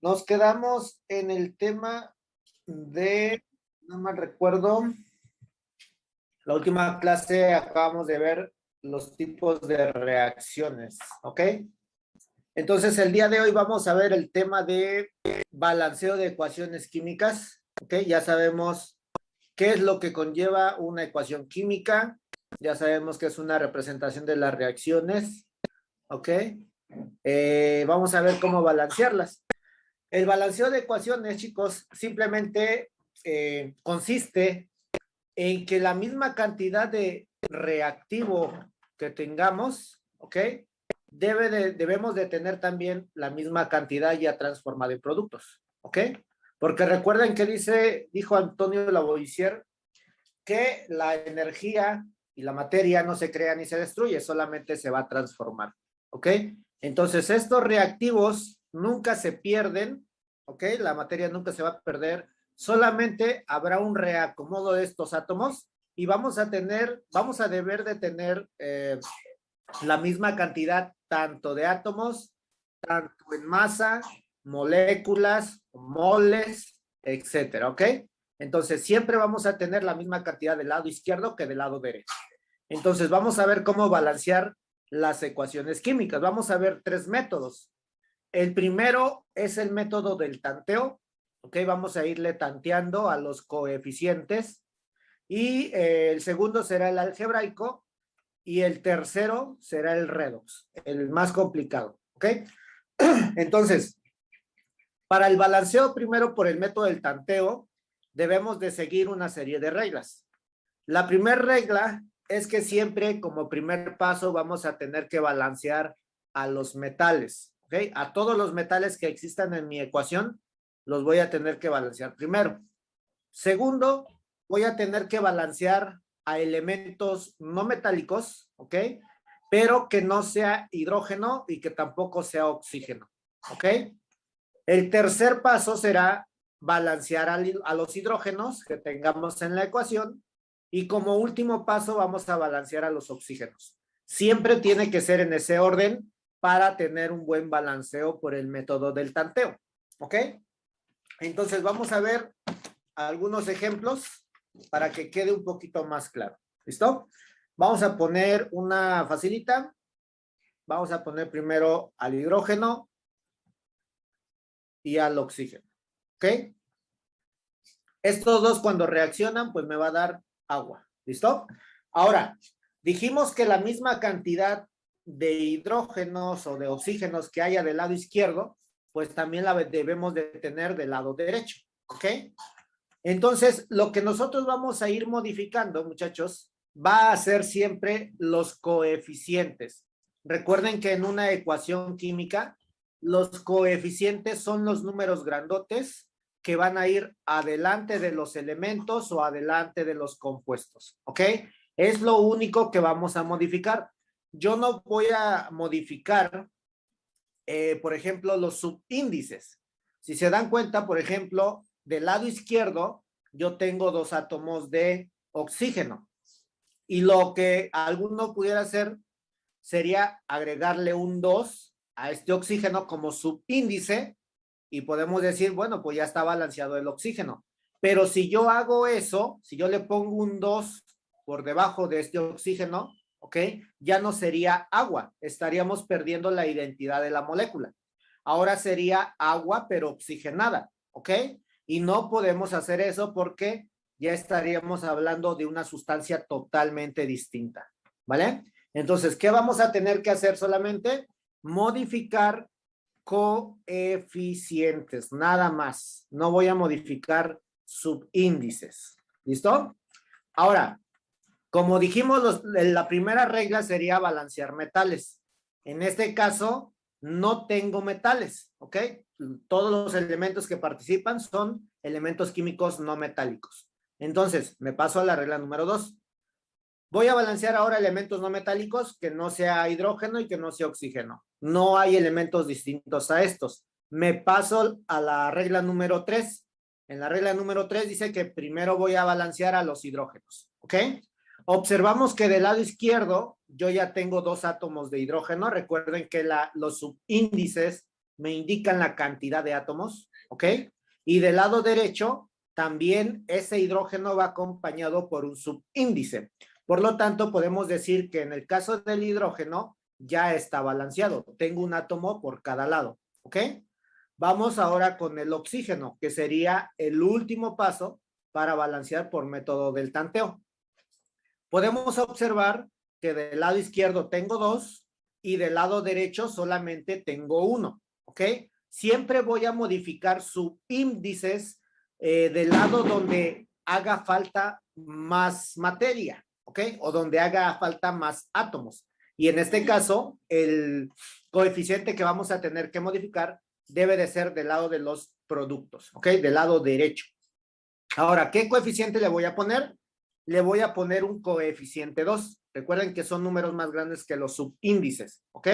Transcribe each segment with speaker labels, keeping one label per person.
Speaker 1: Nos quedamos en el tema de, no mal recuerdo, la última clase acabamos de ver los tipos de reacciones, ¿ok? Entonces, el día de hoy vamos a ver el tema de balanceo de ecuaciones químicas, ¿ok? Ya sabemos qué es lo que conlleva una ecuación química, ya sabemos que es una representación de las reacciones, ¿ok? Vamos a ver cómo balancearlas. El balanceo de ecuaciones, chicos, simplemente consiste en que la misma cantidad de reactivo que tengamos, ¿ok? Debemos de tener también la misma cantidad ya transformada en productos, ¿ok? Porque recuerden que dijo Antonio Lavoisier que la energía y la materia no se crea ni se destruye, solamente se va a transformar, ¿ok? Entonces, estos reactivos nunca se pierden, ¿ok? La materia nunca se va a perder, solamente habrá un reacomodo de estos átomos y vamos a deber de tener la misma cantidad tanto de átomos, tanto en masa, moléculas, moles, etcétera, ¿ok? Entonces, siempre vamos a tener la misma cantidad del lado izquierdo que del lado derecho. Entonces, vamos a ver cómo balancear las ecuaciones químicas. Vamos a ver tres métodos. El primero es el método del tanteo, ¿ok? Vamos a irle tanteando a los coeficientes. Y el segundo será el algebraico. Y el tercero será el redox, el más complicado, ¿ok? Entonces, para el balanceo primero por el método del tanteo, debemos de seguir una serie de reglas. La primera regla es que siempre como primer paso vamos a tener que balancear a los metales, ¿ok? A todos los metales que existan en mi ecuación, los voy a tener que balancear primero. Segundo, voy a tener que balancear a elementos no metálicos, ¿ok? Pero que no sea hidrógeno y que tampoco sea oxígeno, ¿ok? El tercer paso será balancear a los hidrógenos que tengamos en la ecuación y como último paso vamos a balancear a los oxígenos. Siempre tiene que ser en ese orden para tener un buen balanceo por el método del tanteo, ¿ok? Entonces vamos a ver algunos ejemplos para que quede un poquito más claro. ¿Listo? Vamos a poner una facilita. Vamos a poner primero al hidrógeno y al oxígeno. ¿Ok? Estos dos cuando reaccionan, pues me va a dar agua. ¿Listo? Ahora, dijimos que la misma cantidad de hidrógenos o de oxígenos que haya del lado izquierdo, pues también la debemos de tener del lado derecho. ¿Ok? Entonces, lo que nosotros vamos a ir modificando, muchachos, va a ser siempre los coeficientes. Recuerden que en una ecuación química, los coeficientes son los números grandotes que van a ir adelante de los elementos o adelante de los compuestos, ¿ok? Es lo único que vamos a modificar. Yo no voy a modificar, por ejemplo, los subíndices. Si se dan cuenta, por ejemplo, del lado izquierdo, yo tengo dos átomos de oxígeno. Y lo que alguno pudiera hacer sería agregarle un 2 a este oxígeno como subíndice y podemos decir, bueno, pues ya está balanceado el oxígeno. Pero si yo hago eso, si yo le pongo un 2 por debajo de este oxígeno, ¿ok? Ya no sería agua, estaríamos perdiendo la identidad de la molécula. Ahora sería agua, pero oxigenada, ¿ok? Y no podemos hacer eso porque ya estaríamos hablando de una sustancia totalmente distinta, ¿vale? Entonces, ¿qué vamos a tener que hacer solamente? Modificar coeficientes, nada más. No voy a modificar subíndices. ¿Listo? Ahora, como dijimos, la primera regla sería balancear metales. En este caso, no tengo metales, ¿ok? Todos los elementos que participan son elementos químicos no metálicos. Entonces, me paso a la regla número 2. Voy a balancear ahora elementos no metálicos que no sea hidrógeno y que no sea oxígeno. No hay elementos distintos a estos. Me paso a la regla número 3. En la regla número 3 dice que primero voy a balancear a los hidrógenos, ¿ok? Observamos que del lado izquierdo yo ya tengo dos átomos de hidrógeno. Recuerden que los subíndices me indican la cantidad de átomos, ¿ok? Y del lado derecho, también ese hidrógeno va acompañado por un subíndice. Por lo tanto, podemos decir que en el caso del hidrógeno ya está balanceado. Tengo un átomo por cada lado, ¿ok? Vamos ahora con el oxígeno, que sería el último paso para balancear por método del tanteo. Podemos observar que del lado izquierdo tengo 2 y del lado derecho solamente tengo 1, ¿ok? Siempre voy a modificar subíndices del lado donde haga falta más materia, ¿ok? O donde haga falta más átomos. Y en este caso, el coeficiente que vamos a tener que modificar debe de ser del lado de los productos, ¿ok? Del lado derecho. Ahora, ¿qué coeficiente le voy a poner? Le voy a poner un coeficiente 2. Recuerden que son números más grandes que los subíndices, ¿ok?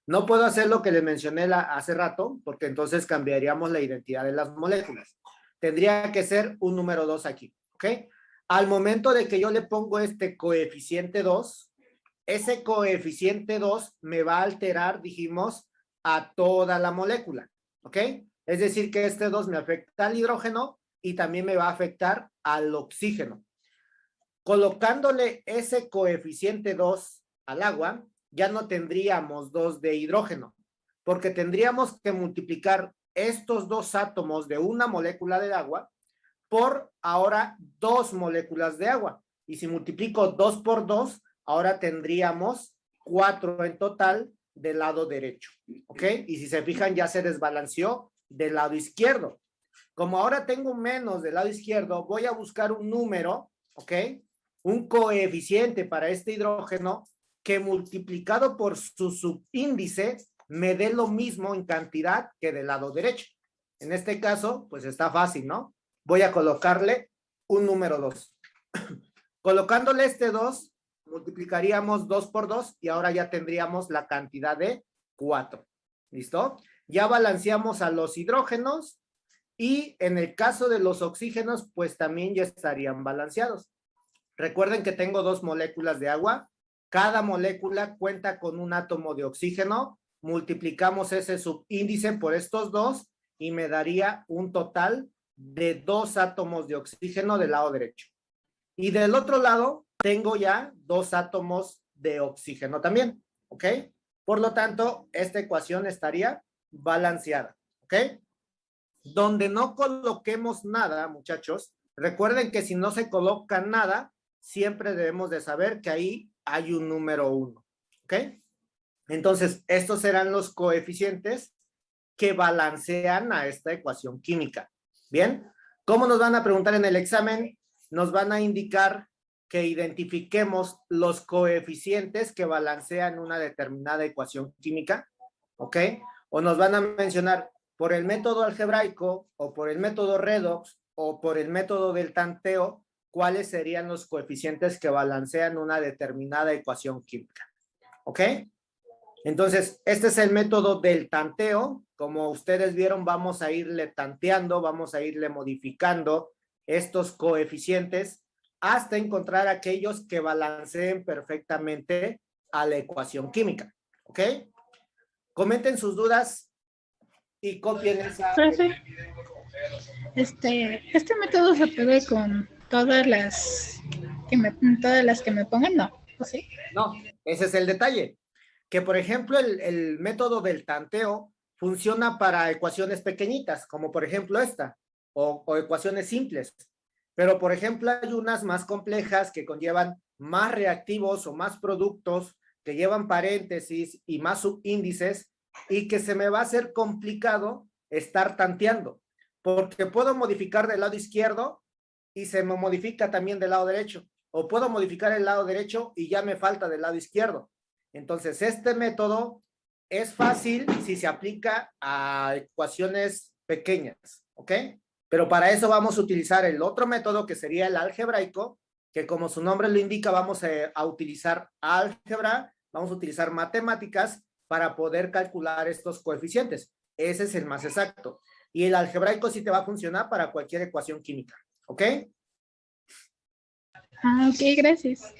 Speaker 1: No puedo hacer lo que les mencioné hace rato, porque entonces cambiaríamos la identidad de las moléculas. Tendría que ser un número 2 aquí, ¿ok? Al momento de que yo le pongo este coeficiente 2, ese coeficiente 2 me va a alterar, dijimos, a toda la molécula, ¿ok? Es decir, que este 2 me afecta al hidrógeno y también me va a afectar al oxígeno. Colocándole ese coeficiente 2 al agua, ya no tendríamos 2 de hidrógeno, porque tendríamos que multiplicar estos 2 átomos de una molécula de agua por ahora 2 moléculas de agua. Y si multiplico 2 por 2, ahora tendríamos 4 en total del lado derecho, ¿ok? Y si se fijan, ya se desbalanceó del lado izquierdo. Como ahora tengo menos del lado izquierdo, voy a buscar un número, ¿ok? Un coeficiente para este hidrógeno que multiplicado por su subíndice me dé lo mismo en cantidad que del lado derecho. En este caso, pues está fácil, ¿no? Voy a colocarle un número 2. Colocándole este 2, multiplicaríamos 2 por 2 y ahora ya tendríamos la cantidad de 4. ¿Listo? Ya balanceamos a los hidrógenos y en el caso de los oxígenos, pues también ya estarían balanceados. Recuerden que tengo 2 moléculas de agua. Cada molécula cuenta con un átomo de oxígeno. Multiplicamos ese subíndice por estos 2 y me daría un total de 2 átomos de oxígeno del lado derecho. Y del otro lado tengo ya 2 átomos de oxígeno también, ¿ok? Por lo tanto, esta ecuación estaría balanceada, ¿ok? Donde no coloquemos nada, muchachos, recuerden que si no se coloca nada, siempre debemos de saber que ahí hay un número 1, ¿ok? Entonces, estos serán los coeficientes que balancean a esta ecuación química. ¿Bien? ¿Cómo nos van a preguntar en el examen? Nos van a indicar que identifiquemos los coeficientes que balancean una determinada ecuación química, ¿ok? O nos van a mencionar por el método algebraico o por el método redox o por el método del tanteo, cuáles serían los coeficientes que balancean una determinada ecuación química, ¿ok? Entonces, este es el método del tanteo. Como ustedes vieron, vamos a irle tanteando, vamos a irle modificando estos coeficientes hasta encontrar aquellos que balanceen perfectamente a la ecuación química, ¿ok? Comenten sus dudas y copien esa.
Speaker 2: Profe, este método se puede con todas las que me pongan, ¿no? ¿O sí?
Speaker 1: No, ese es el detalle. Que, por ejemplo, el método del tanteo funciona para ecuaciones pequeñitas, como por ejemplo esta, o ecuaciones simples. Pero, por ejemplo, hay unas más complejas que conllevan más reactivos o más productos, que llevan paréntesis y más subíndices, y que se me va a hacer complicado estar tanteando, porque puedo modificar del lado izquierdo y se me modifica también del lado derecho, o puedo modificar el lado derecho y ya me falta del lado izquierdo. Entonces, este método es fácil si se aplica a ecuaciones pequeñas, ¿ok? Pero para eso vamos a utilizar el otro método que sería el algebraico, que como su nombre lo indica, vamos a utilizar álgebra, vamos a utilizar matemáticas para poder calcular estos coeficientes. Ese es el más exacto. Y el algebraico sí te va a funcionar para cualquier ecuación química, ¿ok?
Speaker 2: Ah, ok, gracias.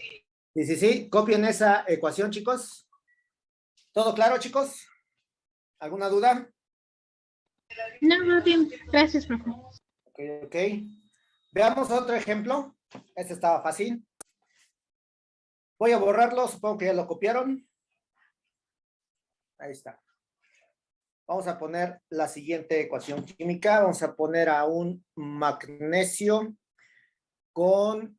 Speaker 1: Sí. Copien esa ecuación, chicos. ¿Todo claro, chicos? ¿Alguna duda?
Speaker 2: No, va bien. Gracias, profe.
Speaker 1: Ok, ok. Veamos otro ejemplo. Este estaba fácil. Voy a borrarlo, supongo que ya lo copiaron. Ahí está. Vamos a poner la siguiente ecuación química. Vamos a poner a un magnesio con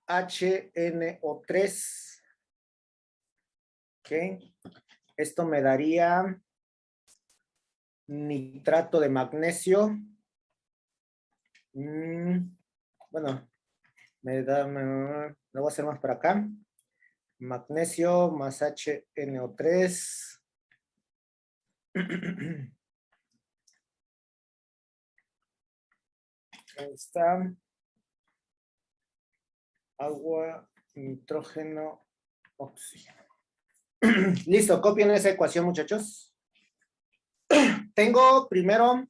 Speaker 1: HNO3. Ok. Esto me daría nitrato de magnesio. Bueno, lo voy a hacer más para acá. Magnesio más HNO3. Ahí está. Agua, nitrógeno, oxígeno. Listo, copien esa ecuación, muchachos. Tengo primero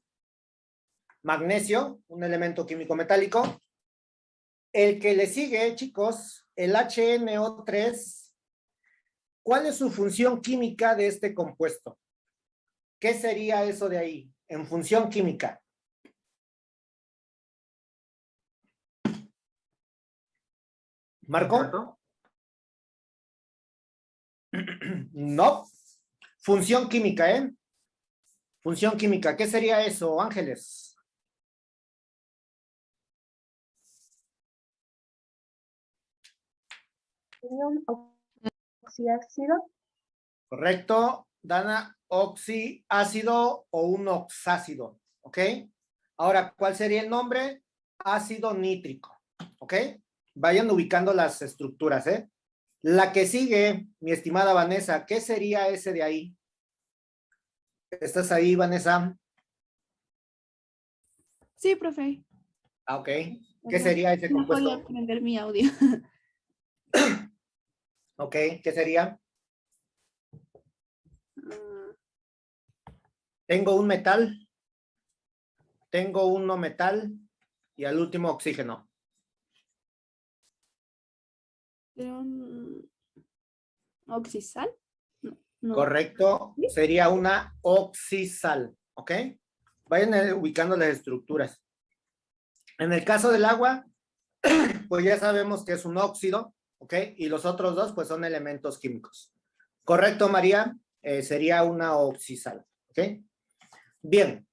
Speaker 1: magnesio, un elemento químico metálico. El que le sigue, chicos, el HNO3. ¿Cuál es su función química de este compuesto? ¿Qué sería eso de ahí? En función química. ¿Marco? No. Función química, ¿eh? Función química. ¿Qué sería eso, Ángeles?
Speaker 3: Un oxiácido.
Speaker 1: Correcto. Dana, oxiácido o un oxácido. ¿Ok? Ahora, ¿cuál sería el nombre? Ácido nítrico. ¿Ok? Vayan ubicando las estructuras, ¿eh? La que sigue, mi estimada Vanessa, ¿qué sería ese de ahí? ¿Estás ahí, Vanessa?
Speaker 4: Sí, profe.
Speaker 1: Ah, ok. ¿Qué sería ese
Speaker 4: No
Speaker 1: compuesto?
Speaker 4: podía prender mi audio.
Speaker 1: Ok, ¿qué sería? Tengo un metal, tengo un no metal y al último oxígeno.
Speaker 4: ¿Oxisal? No, no.
Speaker 1: Correcto, sería una oxisal, ¿ok? Vayan ubicando las estructuras. En el caso del agua, pues ya sabemos que es un óxido, ¿ok? Y los otros dos, pues son elementos químicos. Correcto, María, sería una oxisal, ¿ok? Bien,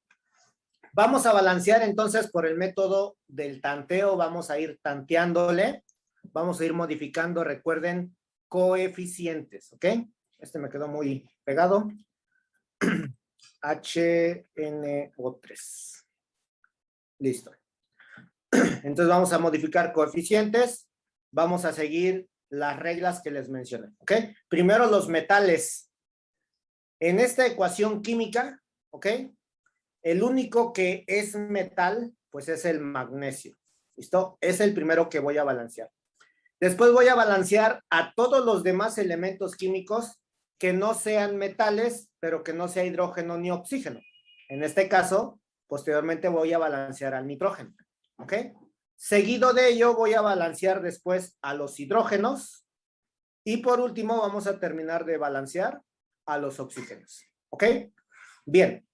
Speaker 1: vamos a balancear entonces por el método del tanteo, vamos a ir tanteándole, vamos a ir modificando, recuerden, coeficientes, ¿ok? Este me quedó muy pegado. HNO3. Listo. Entonces vamos a modificar coeficientes, vamos a seguir las reglas que les mencioné, ¿ok? Primero los metales. En esta ecuación química, ¿ok? El único que es metal, pues es el magnesio. ¿Listo? Es el primero que voy a balancear. Después voy a balancear a todos los demás elementos químicos que no sean metales, pero que no sea hidrógeno ni oxígeno. En este caso, posteriormente voy a balancear al nitrógeno. ¿Ok? Seguido de ello, voy a balancear después a los hidrógenos. Y por último, vamos a terminar de balancear a los oxígenos. ¿Ok? Bien.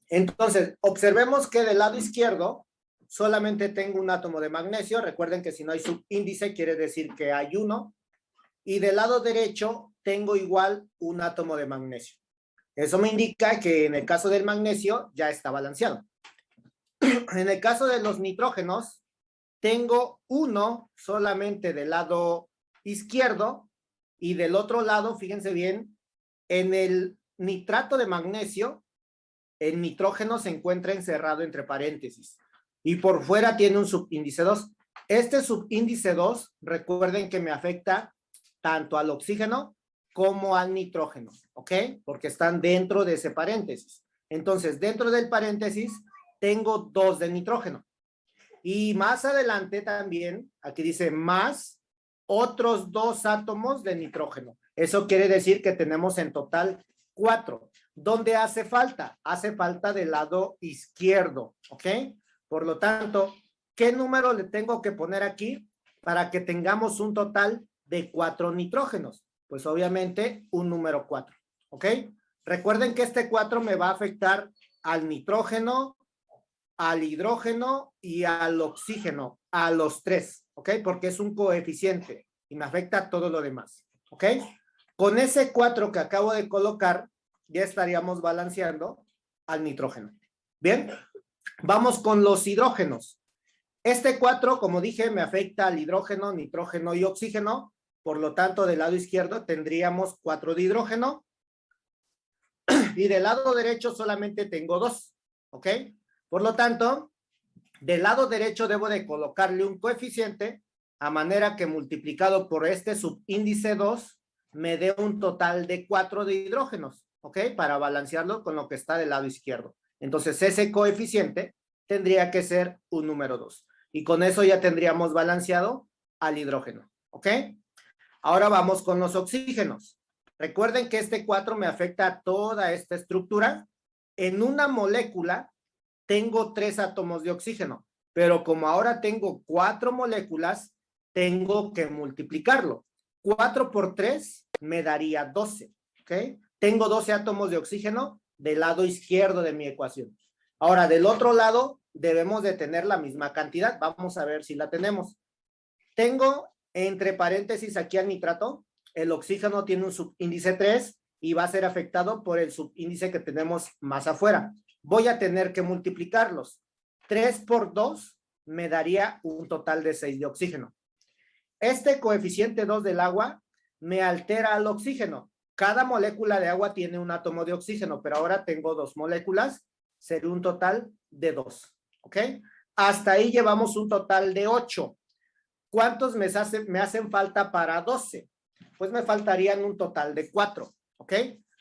Speaker 1: Entonces, observemos que del lado izquierdo solamente tengo un átomo de magnesio. Recuerden que si no hay subíndice, quiere decir que hay uno. Y del lado derecho tengo igual un átomo de magnesio. Eso me indica que en el caso del magnesio ya está balanceado. En el caso de los nitrógenos, tengo uno solamente del lado izquierdo y del otro lado, fíjense bien, en el nitrato de magnesio, el nitrógeno se encuentra encerrado entre paréntesis y por fuera tiene un subíndice 2. Este subíndice 2, recuerden que me afecta tanto al oxígeno como al nitrógeno, ¿ok? Porque están dentro de ese paréntesis. Entonces, dentro del paréntesis, tengo 2 de nitrógeno. Y más adelante también, aquí dice más otros 2 átomos de nitrógeno. Eso quiere decir que tenemos en total 4. ¿Dónde hace falta? Hace falta del lado izquierdo, ¿ok? Por lo tanto, ¿qué número le tengo que poner aquí para que tengamos un total de 4 nitrógenos? Pues obviamente un número 4, ¿ok? Recuerden que este 4 me va a afectar al nitrógeno, al hidrógeno y al oxígeno, a los tres, ¿ok? Porque es un coeficiente y me afecta a todo lo demás, ¿ok? Con ese 4 que acabo de colocar, ya estaríamos balanceando al nitrógeno. Bien, vamos con los hidrógenos. Este 4, como dije, me afecta al hidrógeno, nitrógeno y oxígeno. Por lo tanto, del lado izquierdo tendríamos 4 de hidrógeno. Y del lado derecho solamente tengo 2, ¿ok? Por lo tanto, del lado derecho debo de colocarle un coeficiente a manera que multiplicado por este subíndice 2 me dé un total de 4 de hidrógenos, ¿ok? Para balancearlo con lo que está del lado izquierdo. Entonces, ese coeficiente tendría que ser un número 2. Y con eso ya tendríamos balanceado al hidrógeno, ¿ok? Ahora vamos con los oxígenos. Recuerden que este 4 me afecta a toda esta estructura. En una molécula tengo 3 átomos de oxígeno, pero como ahora tengo 4 moléculas, tengo que multiplicarlo. 4 por 3 me daría 12, ¿ok? Tengo 12 átomos de oxígeno del lado izquierdo de mi ecuación. Ahora, del otro lado, debemos de tener la misma cantidad. Vamos a ver si la tenemos. Tengo entre paréntesis aquí al nitrato. El oxígeno tiene un subíndice 3 y va a ser afectado por el subíndice que tenemos más afuera. Voy a tener que multiplicarlos. 3 por 2 me daría un total de 6 de oxígeno. Este coeficiente 2 del agua me altera al oxígeno. Cada molécula de agua tiene un átomo de oxígeno, pero ahora tengo 2 moléculas, sería un total de 2, ¿ok? Hasta ahí llevamos un total de 8. ¿Cuántos me hacen falta para 12? Pues me faltarían un total de 4, ¿ok?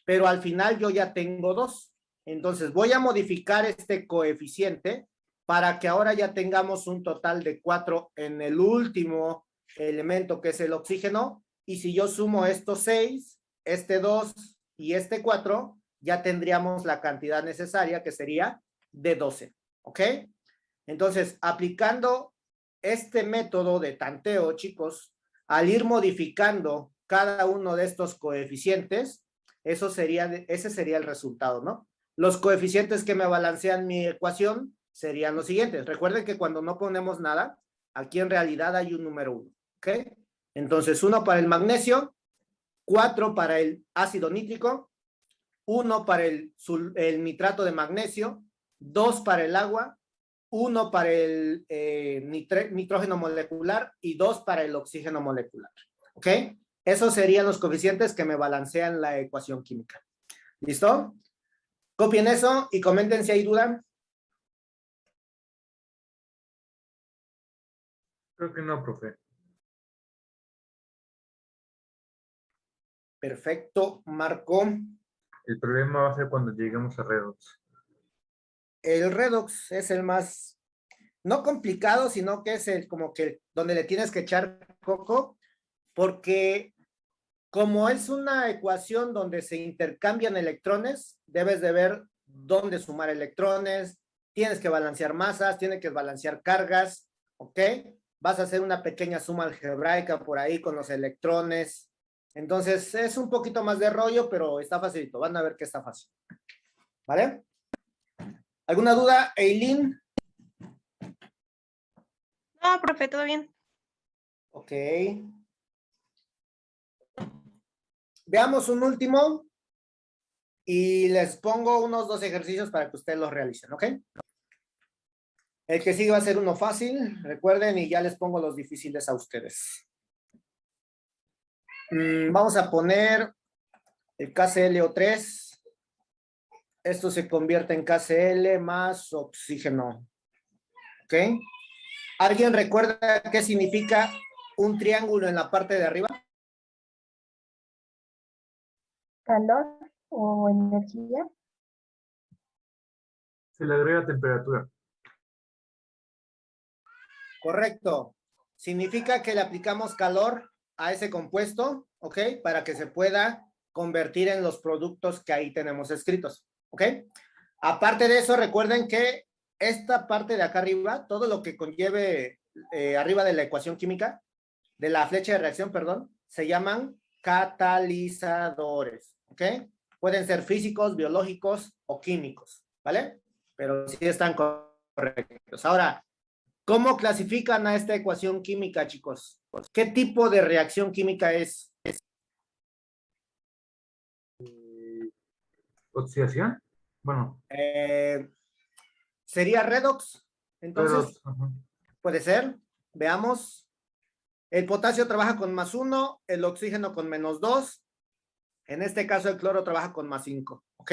Speaker 1: Pero al final yo ya tengo 2. Entonces voy a modificar este coeficiente para que ahora ya tengamos un total de 4 en el último elemento que es el oxígeno. Y si yo sumo estos 6, este 2 y este 4, ya tendríamos la cantidad necesaria que sería de 12, ¿ok? Entonces, aplicando este método de tanteo, chicos, al ir modificando cada uno de estos coeficientes, ese sería el resultado, ¿no? Los coeficientes que me balancean mi ecuación serían los siguientes. Recuerden que cuando no ponemos nada, aquí en realidad hay un número 1, ¿ok? Entonces, 1 para el magnesio, 4 para el ácido nítrico, 1 para el nitrato de magnesio, 2 para el agua, 1 para el nitrógeno molecular y 2 para el oxígeno molecular. ¿Ok? Esos serían los coeficientes que me balancean la ecuación química. ¿Listo? Copien eso y comenten si hay duda.
Speaker 5: Creo que no, profe.
Speaker 1: Perfecto, Marco.
Speaker 5: El problema va a ser cuando lleguemos a redox.
Speaker 1: El redox es el más, no complicado, sino que es el como que donde le tienes que echar coco, porque como es una ecuación donde se intercambian electrones, debes de ver dónde sumar electrones, tienes que balancear masas, tienes que balancear cargas, ¿ok? Vas a hacer una pequeña suma algebraica por ahí con los electrones. Entonces, es un poquito más de rollo, pero está facilito. Van a ver que está fácil. ¿Vale? ¿Alguna duda, Eileen?
Speaker 6: No, profe, todo bien.
Speaker 1: Ok. Veamos un último y les pongo unos 2 ejercicios para que ustedes los realicen, ¿ok? El que sigue va a ser uno fácil, recuerden, y ya les pongo los difíciles a ustedes. Vamos a poner el KClO3. Esto se convierte en KCl más oxígeno. ¿Ok? ¿Alguien recuerda qué significa un triángulo en la parte de arriba?
Speaker 3: Calor o energía.
Speaker 5: Se le agrega temperatura.
Speaker 1: Correcto. Significa que le aplicamos calor a ese compuesto, ¿ok? Para que se pueda convertir en los productos que ahí tenemos escritos, ¿ok? Aparte de eso, recuerden que esta parte de acá arriba, todo lo que conlleve arriba de la ecuación química, de la flecha de reacción, perdón, se llaman catalizadores, ¿ok? Pueden ser físicos, biológicos o químicos, ¿vale? Pero sí están correctos. Ahora, ¿cómo clasifican a esta ecuación química, chicos? ¿Qué tipo de reacción química es?
Speaker 5: ¿Oxidación? Bueno,
Speaker 1: ¿Sería redox? Entonces,
Speaker 5: redox. Ajá.
Speaker 1: puede ser. Veamos. El potasio trabaja con +1, el oxígeno con -2. En este caso, el cloro trabaja con +5. ¿Ok?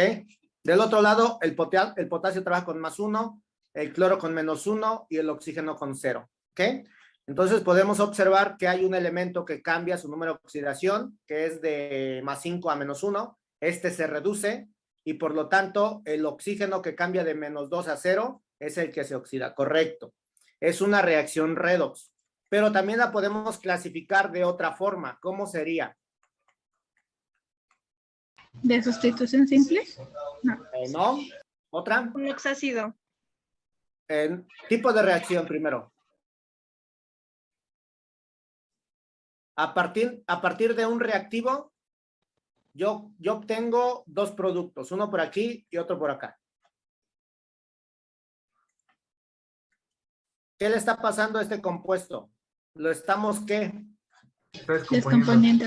Speaker 1: Del otro lado, el potasio trabaja con +1, el cloro con -1 y el oxígeno con 0. ¿Ok? Entonces, podemos observar que hay un elemento que cambia su número de oxidación, que es de +5 a -1. Este se reduce y, por lo tanto, el oxígeno que cambia de -2 a 0 es el que se oxida. Correcto. Es una reacción redox. Pero también la podemos clasificar de otra forma. ¿Cómo sería?
Speaker 2: ¿De sustitución simple? No.
Speaker 1: ¿No? ¿Otra?
Speaker 6: Un oxácido.
Speaker 1: Tipo de reacción primero. A partir de un reactivo, yo obtengo dos productos, uno por aquí y otro por acá. ¿Qué le está pasando a este compuesto? ¿Lo estamos qué?
Speaker 5: Está
Speaker 2: Descomponiendo.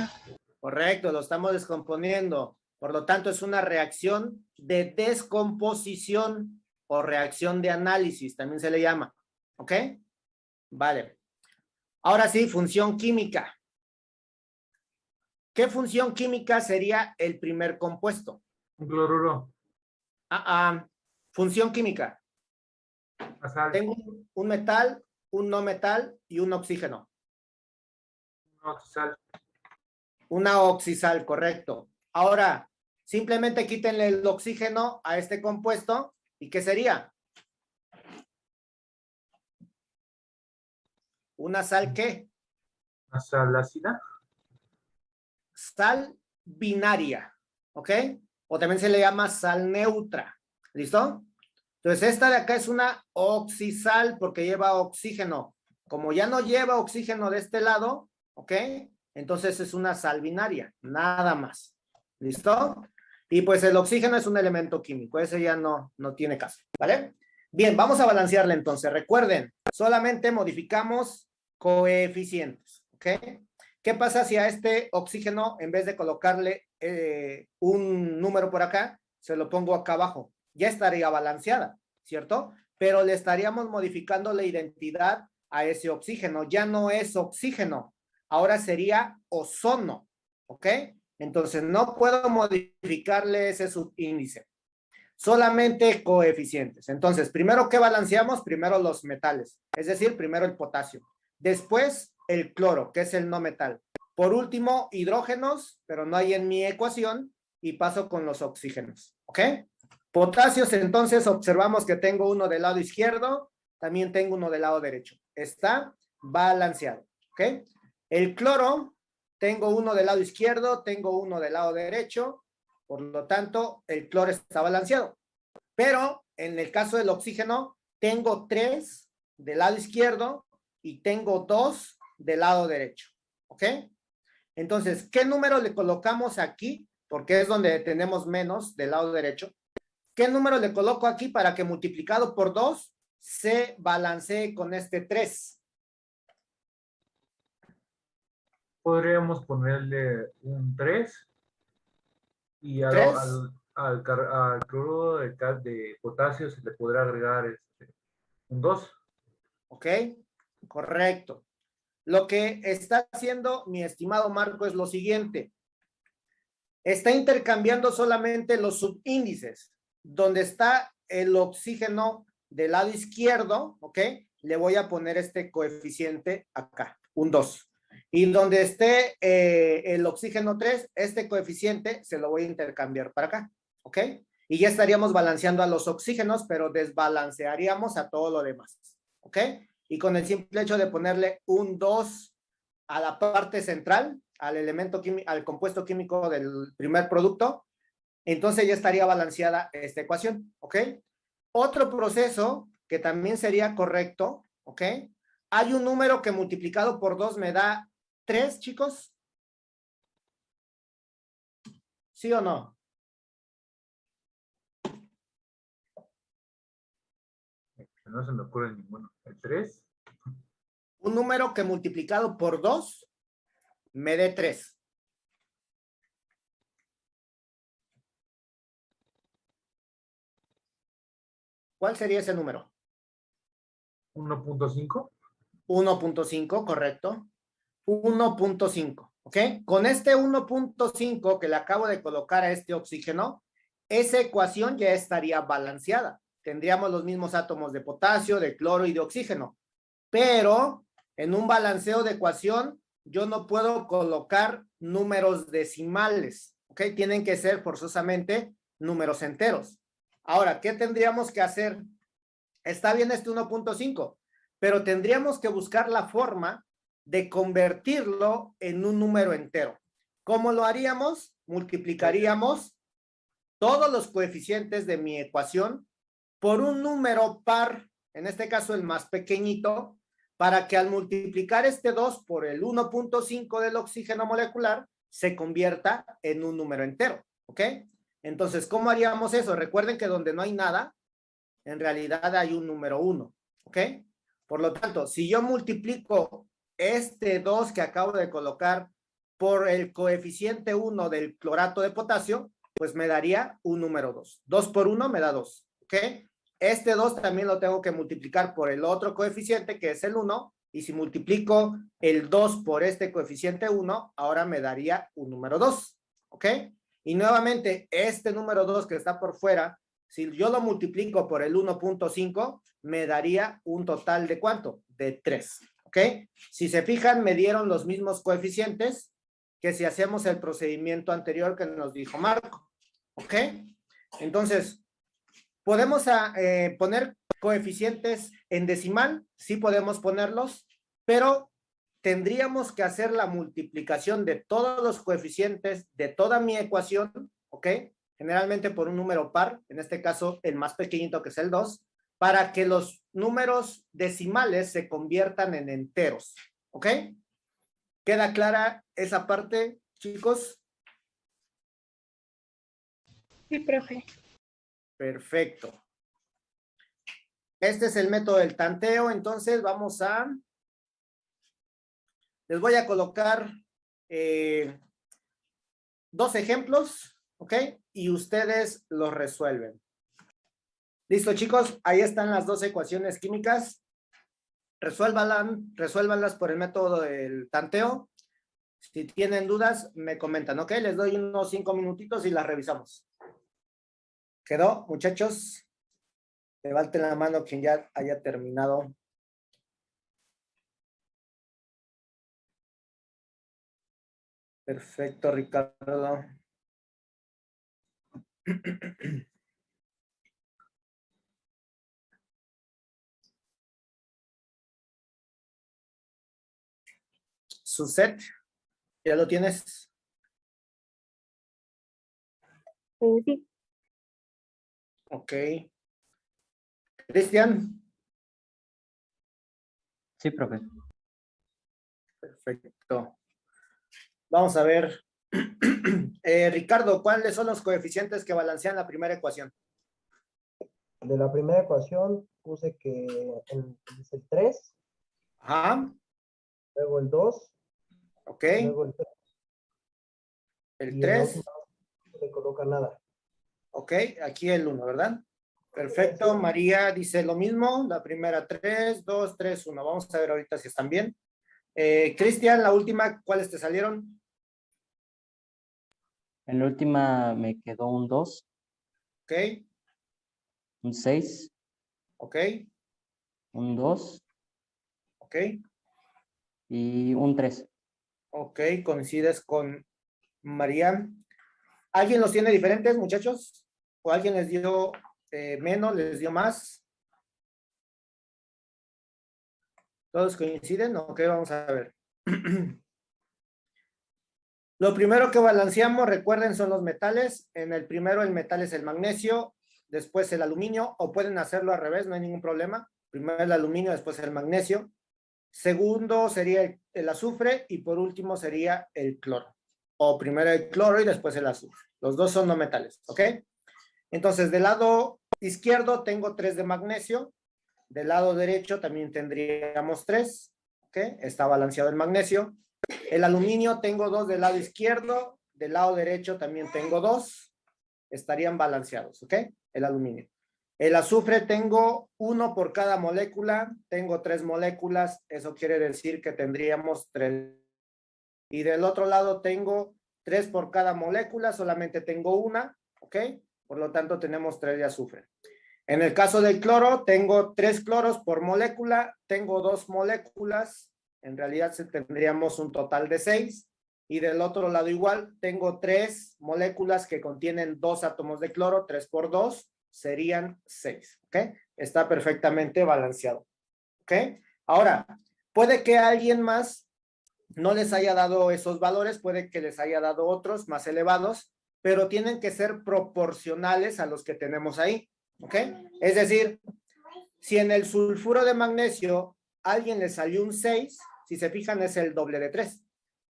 Speaker 1: Correcto, lo estamos descomponiendo. Por lo tanto, es una reacción de descomposición o reacción de análisis, también se le llama. ¿Ok? Vale. Ahora sí, función química. ¿Qué función química sería el primer compuesto?
Speaker 5: Un cloruro.
Speaker 1: Función química.
Speaker 5: Una sal.
Speaker 1: Tengo un metal, un no metal y un oxígeno.
Speaker 5: Una oxisal.
Speaker 1: Una oxisal, correcto. Ahora, simplemente quítenle el oxígeno a este compuesto. ¿Y qué sería? ¿Una sal qué?
Speaker 5: Una sal ácida.
Speaker 1: Sal binaria, ¿ok? O también se le llama sal neutra. ¿Listo? Entonces, esta de acá es una oxisal porque lleva oxígeno. Como ya no lleva oxígeno de este lado, ¿ok? Entonces es una sal binaria, nada más. ¿Listo? Y pues el oxígeno es un elemento químico, ese ya no tiene caso, ¿vale? Bien, vamos a balancearle entonces. Recuerden, solamente modificamos coeficientes, ¿ok? ¿Qué pasa si a este oxígeno, en vez de colocarle un número por acá, se lo pongo acá abajo? Ya estaría balanceada, ¿cierto? Pero le estaríamos modificando la identidad a ese oxígeno. Ya no es oxígeno, ahora sería ozono, ¿ok? Entonces no puedo modificarle ese subíndice. Solamente coeficientes. Entonces, primero, ¿qué balanceamos? Primero los metales, es decir, primero el potasio. Después, el cloro, que es el no metal. Por último, hidrógenos, pero no hay en mi ecuación, y paso con los oxígenos, ¿ok? Potasios, entonces, observamos que tengo uno del lado izquierdo, también tengo uno del lado derecho. Está balanceado, ¿ok? El cloro, tengo uno del lado izquierdo, tengo uno del lado derecho, por lo tanto, el cloro está balanceado. Pero en el caso del oxígeno, tengo 3 del lado izquierdo y tengo 2 del lado derecho. ¿Ok? Entonces, ¿qué número le colocamos aquí? Porque es donde tenemos menos del lado derecho. ¿Qué número le coloco aquí para que multiplicado por 2 se balancee con este 3?
Speaker 5: Podríamos ponerle un 3 y
Speaker 1: ¿3?
Speaker 5: al cloruro de potasio se le podrá agregar un 2.
Speaker 1: ¿Ok? Correcto. Lo que está haciendo mi estimado Marco es lo siguiente. Está intercambiando solamente los subíndices. Donde está el oxígeno del lado izquierdo, ¿ok? Le voy a poner este coeficiente acá, un 2. Y donde esté el oxígeno 3, este coeficiente se lo voy a intercambiar para acá, ¿ok? Y ya estaríamos balanceando a los oxígenos, pero desbalancearíamos a todo lo demás, ¿ok? Y con el simple hecho de ponerle un 2 a la parte central, al elemento químico, al compuesto químico del primer producto, entonces ya estaría balanceada esta ecuación, ¿ok? Otro proceso que también sería correcto, ¿ok? Hay un número que multiplicado por 2 me da 3, chicos. ¿Sí o no?
Speaker 5: No se me ocurre ninguno. El 3.
Speaker 1: Un número que multiplicado por 2 me dé 3. ¿Cuál sería ese número?
Speaker 5: 1.5.
Speaker 1: 1.5, correcto. 1.5, ¿ok? Con este 1.5 que le acabo de colocar a este oxígeno, esa ecuación ya estaría balanceada. Tendríamos los mismos átomos de potasio, de cloro y de oxígeno. Pero en un balanceo de ecuación, yo no puedo colocar números decimales, ¿ok? Tienen que ser forzosamente números enteros. Ahora, ¿qué tendríamos que hacer? Está bien este 1.5, pero tendríamos que buscar la forma de convertirlo en un número entero. ¿Cómo lo haríamos? Multiplicaríamos todos los coeficientes de mi ecuación por un número par, en este caso el más pequeñito, para que al multiplicar este 2 por el 1.5 del oxígeno molecular, se convierta en un número entero, ¿ok? Entonces, ¿cómo haríamos eso? Recuerden que donde no hay nada, en realidad hay un número 1, ¿ok? Por lo tanto, si yo multiplico este 2 que acabo de colocar por el coeficiente 1 del clorato de potasio, pues me daría un número 2. 2 por 1 me da 2, ¿ok? Este 2 también lo tengo que multiplicar por el otro coeficiente, que es el 1, y si multiplico el 2 por este coeficiente 1, ahora me daría un número 2, ¿ok? Y nuevamente, este número 2 que está por fuera, si yo lo multiplico por el 1.5, me daría un total de ¿cuánto? De 3, ¿ok? Si se fijan, me dieron los mismos coeficientes que si hacemos el procedimiento anterior que nos dijo Marco, ¿ok? Entonces, ¿podemos poner coeficientes en decimal? Sí podemos ponerlos, pero tendríamos que hacer la multiplicación de todos los coeficientes de toda mi ecuación, ¿ok? Generalmente por un número par, en este caso el más pequeñito que es el 2, para que los números decimales se conviertan en enteros, ¿ok? ¿Queda clara esa parte, chicos?
Speaker 2: Sí, profe.
Speaker 1: Perfecto. Este es el método del tanteo, entonces vamos a... Les voy a colocar 2 ejemplos, ¿ok? Y ustedes los resuelven. ¿Listo, chicos? Ahí están las 2 ecuaciones químicas. Resuélvanlas por el método del tanteo. Si tienen dudas, me comentan, ¿ok? Les doy unos 5 minutitos y las revisamos. ¿Quedó, muchachos? Levanten la mano quien ya haya terminado. Perfecto, Ricardo. Su set, ¿ya lo tienes?
Speaker 3: Sí,
Speaker 1: Ok. Cristian.
Speaker 7: Sí, profe.
Speaker 1: Perfecto. Vamos a ver. Ricardo, ¿cuáles son los coeficientes que balancean la primera ecuación?
Speaker 8: De la primera ecuación puse que es el 3,
Speaker 1: Ajá.
Speaker 8: luego el 2,
Speaker 1: Ok.
Speaker 8: luego el 3,
Speaker 1: El
Speaker 8: y en la
Speaker 1: 3.
Speaker 8: última no se le coloca nada.
Speaker 1: Ok. Aquí el 1, ¿verdad? Perfecto. María dice lo mismo. La primera 3, 2, 3, 1. Vamos a ver ahorita si están bien. Cristian, la última, ¿cuáles te salieron?
Speaker 7: En la última me quedó un 2,
Speaker 1: Ok.
Speaker 7: un 6,
Speaker 1: Ok.
Speaker 7: un 2
Speaker 1: Ok.
Speaker 7: y un 3.
Speaker 1: Ok. Coincides con María. ¿Alguien los tiene diferentes, muchachos? ¿O alguien les dio menos, les dio más? ¿Todos coinciden? Ok, vamos a ver. Lo primero que balanceamos, recuerden, son los metales. En el primero el metal es el magnesio, después el aluminio, o pueden hacerlo al revés, no hay ningún problema. Primero el aluminio, después el magnesio. Segundo sería el azufre y por último sería el cloro. O primero el cloro y después el azufre. Los dos son no metales, ¿ok? Entonces, del lado izquierdo tengo 3 de magnesio, del lado derecho también tendríamos 3. ¿Ok? Está balanceado el magnesio. El aluminio tengo 2 del lado izquierdo. Del lado derecho también tengo 2. Estarían balanceados. ¿Ok? El aluminio. El azufre tengo 1 por cada molécula. Tengo 3 moléculas. Eso quiere decir que tendríamos 3. Y del otro lado tengo 3 por cada molécula. Solamente tengo 1. ¿Ok? Por lo tanto, tenemos 3 de azufre. En el caso del cloro, tengo 3 cloros por molécula, tengo 2 moléculas, en realidad tendríamos un total de 6, y del otro lado igual, tengo 3 moléculas que contienen 2 átomos de cloro, 3 por 2, serían 6, ¿ok? Está perfectamente balanceado, ¿ok? Ahora, puede que alguien más no les haya dado esos valores, puede que les haya dado otros más elevados, pero tienen que ser proporcionales a los que tenemos ahí, ¿ok? Es decir, si en el sulfuro de magnesio alguien le salió un 6, si se fijan es el doble de 3.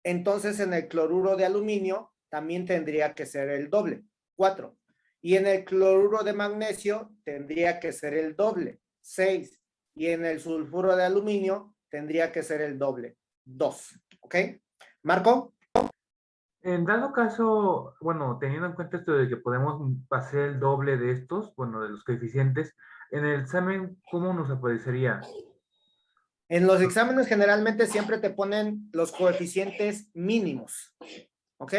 Speaker 1: Entonces en el cloruro de aluminio también tendría que ser el doble, 4. Y en el cloruro de magnesio tendría que ser el doble, 6. Y en el sulfuro de aluminio tendría que ser el doble, 2. ¿Ok? Marco.
Speaker 5: En dado caso, bueno, teniendo en cuenta esto de que podemos hacer el doble de estos, bueno, de los coeficientes, en el examen, ¿cómo nos aparecería?
Speaker 1: En los exámenes generalmente siempre te ponen los coeficientes mínimos. ¿Ok?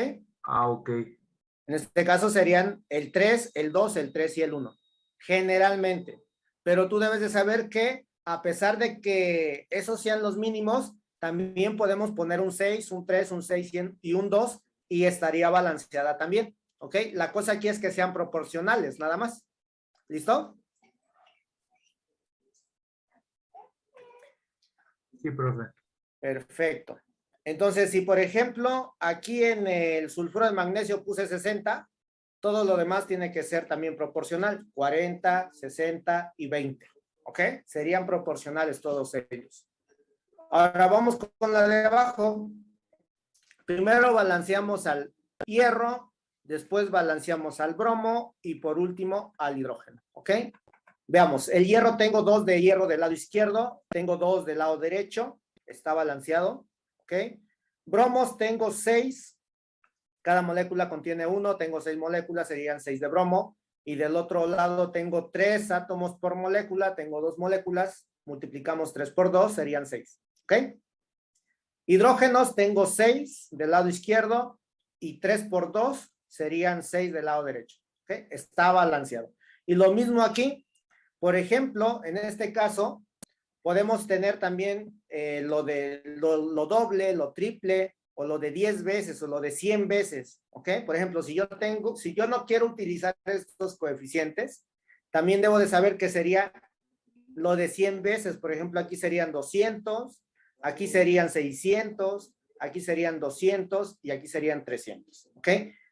Speaker 5: Ah, ok.
Speaker 1: En este caso serían el 3, el 2, el 3 y el 1. Generalmente. Pero tú debes de saber que a pesar de que esos sean los mínimos, también podemos poner un 6, un 3, un 6 y un 2 y estaría balanceada también. ¿Ok? La cosa aquí es que sean proporcionales, nada más. ¿Listo?
Speaker 5: Sí, profe.
Speaker 1: Perfecto. Entonces, si por ejemplo, aquí en el sulfuro de magnesio puse 60, todo lo demás tiene que ser también proporcional. 40, 60 y 20. ¿Ok? Serían proporcionales todos ellos. Ahora vamos con la de abajo. Primero balanceamos al hierro, después balanceamos al bromo y por último al hidrógeno. ¿Ok? Veamos, el hierro tengo 2 de hierro del lado izquierdo, tengo 2 del lado derecho, está balanceado. ¿Ok? Bromos tengo 6, cada molécula contiene 1, tengo 6 moléculas, serían 6 de bromo. Y del otro lado tengo 3 átomos por molécula, tengo 2 moléculas, multiplicamos 3 por 2, serían 6. ¿Ok? Hidrógenos tengo 6 del lado izquierdo y 3 por 2 serían 6 del lado derecho. ¿Ok? Está balanceado. Y lo mismo aquí, por ejemplo, en este caso, podemos tener también lo doble, lo triple, o lo de 10 veces, o lo de 100 veces, ¿ok? Por ejemplo, si yo no quiero utilizar estos coeficientes, también debo de saber que sería lo de 100 veces. Por ejemplo, aquí serían 200, aquí serían 600, aquí serían 200 y aquí serían 300, ¿ok?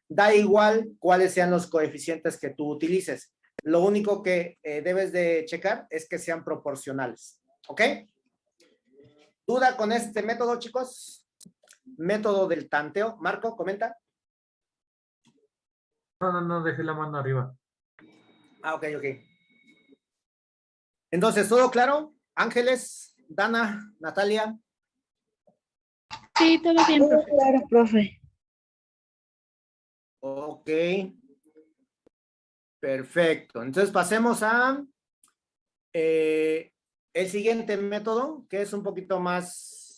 Speaker 1: Da igual cuáles sean los coeficientes que tú utilices. Lo único que debes de checar es que sean proporcionales, ¿ok? ¿Duda con este método, chicos? Método del tanteo. Marco, comenta.
Speaker 5: No, dejé la mano arriba.
Speaker 1: Ah, ok. Entonces, ¿todo claro? Ángeles, Dana, Natalia.
Speaker 2: Sí, todo bien, profe.
Speaker 3: Claro, profe.
Speaker 1: Ok. Perfecto. Entonces pasemos a el siguiente método, que es un poquito más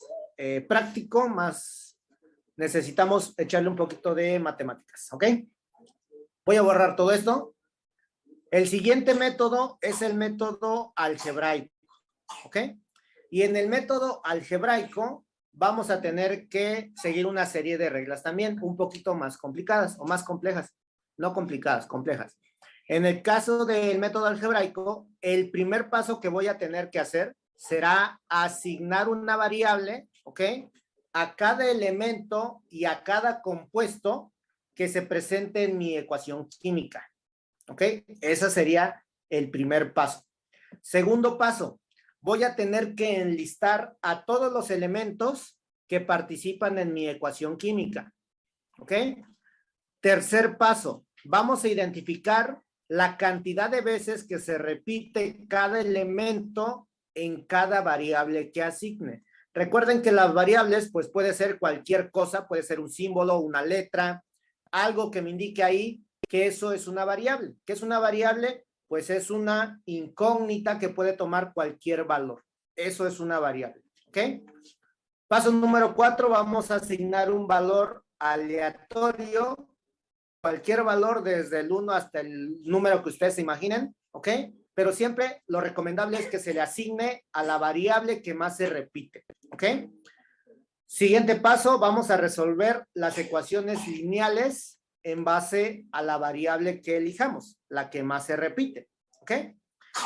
Speaker 1: práctico, más necesitamos echarle un poquito de matemáticas, ¿ok? Voy a borrar todo esto. El siguiente método es el método algebraico, ¿ok? Y en el método algebraico vamos a tener que seguir una serie de reglas también, un poquito más complicadas o más complejas, no complicadas, complejas. En el caso del método algebraico, el primer paso que voy a tener que hacer será asignar una variable, ¿ok? A cada elemento y a cada compuesto que se presente en mi ecuación química, ¿ok? Ese sería el primer paso. Segundo paso, voy a tener que enlistar a todos los elementos que participan en mi ecuación química, ¿ok? Tercer paso, vamos a identificar la cantidad de veces que se repite cada elemento en cada variable que asigne. Recuerden que las variables, pues puede ser cualquier cosa, puede ser un símbolo, una letra, algo que me indique ahí que eso es una variable. ¿Qué es una variable? Pues es una incógnita que puede tomar cualquier valor. Eso es una variable, ¿ok? Paso número 4, vamos a asignar un valor aleatorio, cualquier valor desde el 1 hasta el número que ustedes se imaginen, ¿ok? Pero siempre lo recomendable es que se le asigne a la variable que más se repite, ¿ok? Siguiente paso, vamos a resolver las ecuaciones lineales en base a la variable que elijamos, la que más se repite, ¿ok?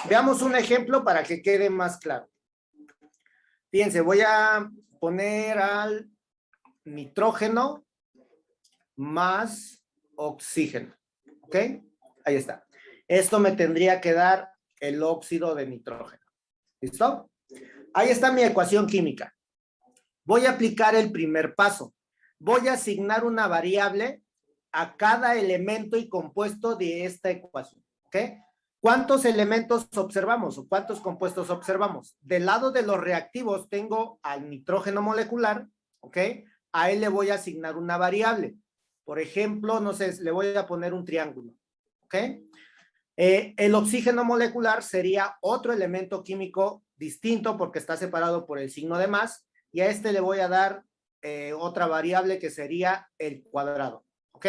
Speaker 1: Veamos un ejemplo para que quede más claro. Fíjense, voy a poner al nitrógeno más oxígeno, ¿ok? Ahí está. Esto me tendría que dar el óxido de nitrógeno. ¿Listo? Ahí está mi ecuación química. Voy a aplicar el primer paso. Voy a asignar una variable a cada elemento y compuesto de esta ecuación, ¿ok? ¿Cuántos elementos observamos o cuántos compuestos observamos? Del lado de los reactivos tengo al nitrógeno molecular, ¿ok? A él le voy a asignar una variable. Por ejemplo, no sé, le voy a poner un triángulo, ¿ok? El oxígeno molecular sería otro elemento químico distinto porque está separado por el signo de más y a este le voy a dar otra variable que sería el cuadrado, ¿ok?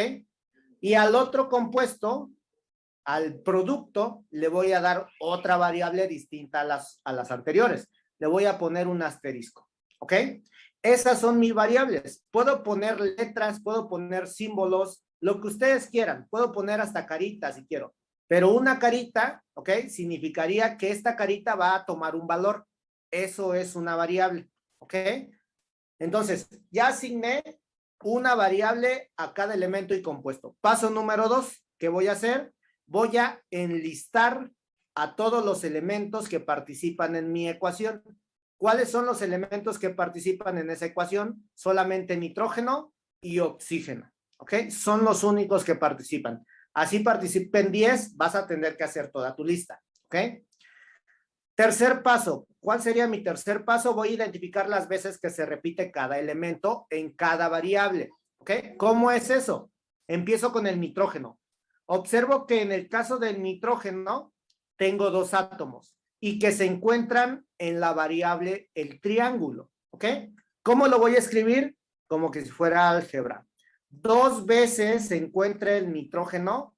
Speaker 1: Y al otro compuesto, al producto, le voy a dar otra variable distinta a las anteriores. Le voy a poner un asterisco, ¿ok? Esas son mis variables. Puedo poner letras, puedo poner símbolos, lo que ustedes quieran. Puedo poner hasta caritas si quiero. Pero una carita, ¿ok? Significaría que esta carita va a tomar un valor. Eso es una variable, ¿ok? Entonces, ya asigné una variable a cada elemento y compuesto. Paso número 2, ¿qué voy a hacer? Voy a enlistar a todos los elementos que participan en mi ecuación. ¿Cuáles son los elementos que participan en esa ecuación? Solamente nitrógeno y oxígeno, ¿ok? Son los únicos que participan. Así participen 10, vas a tener que hacer toda tu lista, ¿ok? Tercer paso. ¿Cuál sería mi tercer paso? Voy a identificar las veces que se repite cada elemento en cada variable, ¿ok? ¿Cómo es eso? Empiezo con el nitrógeno. Observo que en el caso del nitrógeno tengo 2 átomos y que se encuentran en la variable el triángulo, ¿ok? ¿Cómo lo voy a escribir? Como que si fuera álgebra. 2 veces se encuentra el nitrógeno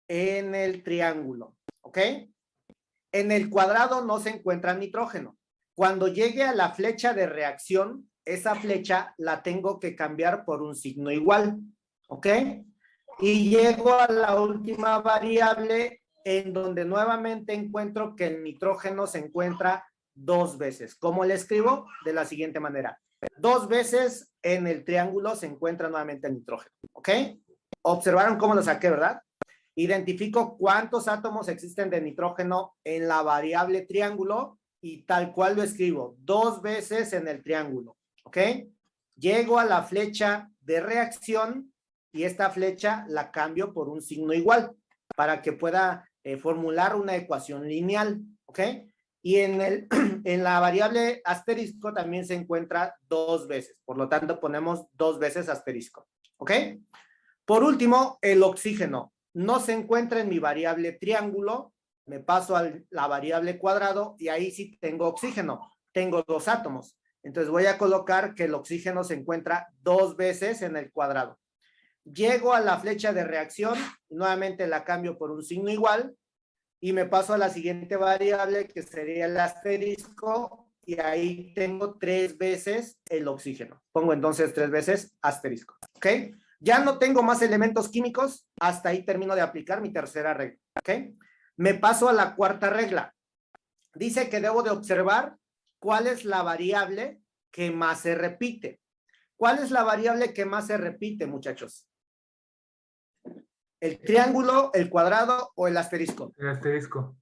Speaker 1: en el triángulo, ¿ok? En el cuadrado no se encuentra nitrógeno. Cuando llegue a la flecha de reacción, esa flecha la tengo que cambiar por un signo igual, ¿ok? Y llego a la última variable en donde nuevamente encuentro que el nitrógeno se encuentra 2 veces. ¿Cómo le escribo? De la siguiente manera. 2 veces en el triángulo se encuentra nuevamente el nitrógeno, ¿ok? Observaron cómo lo saqué, ¿verdad? Identifico cuántos átomos existen de nitrógeno en la variable triángulo y tal cual lo escribo. 2 veces en el triángulo, ¿ok? Llego a la flecha de reacción y esta flecha la cambio por un signo igual para que pueda formular una ecuación lineal, ¿ok? Y en la variable asterisco también se encuentra 2 veces. Por lo tanto, ponemos 2 veces asterisco, ¿ok? Por último, el oxígeno. No se encuentra en mi variable triángulo. Me paso a la variable cuadrado y ahí sí tengo oxígeno. Tengo 2 átomos. Entonces voy a colocar que el oxígeno se encuentra 2 veces en el cuadrado. Llego a la flecha de reacción, nuevamente la cambio por un signo igual y me paso a la siguiente variable que sería el asterisco y ahí tengo 3 veces el oxígeno. Pongo entonces 3 veces asterisco, ¿ok? Ya no tengo más elementos químicos, hasta ahí termino de aplicar mi tercera regla, ¿ok? Me paso a la cuarta regla. Dice que debo de observar cuál es la variable que más se repite. ¿Cuál es la variable que más se repite, muchachos? ¿El triángulo, el cuadrado o el asterisco?
Speaker 5: El asterisco.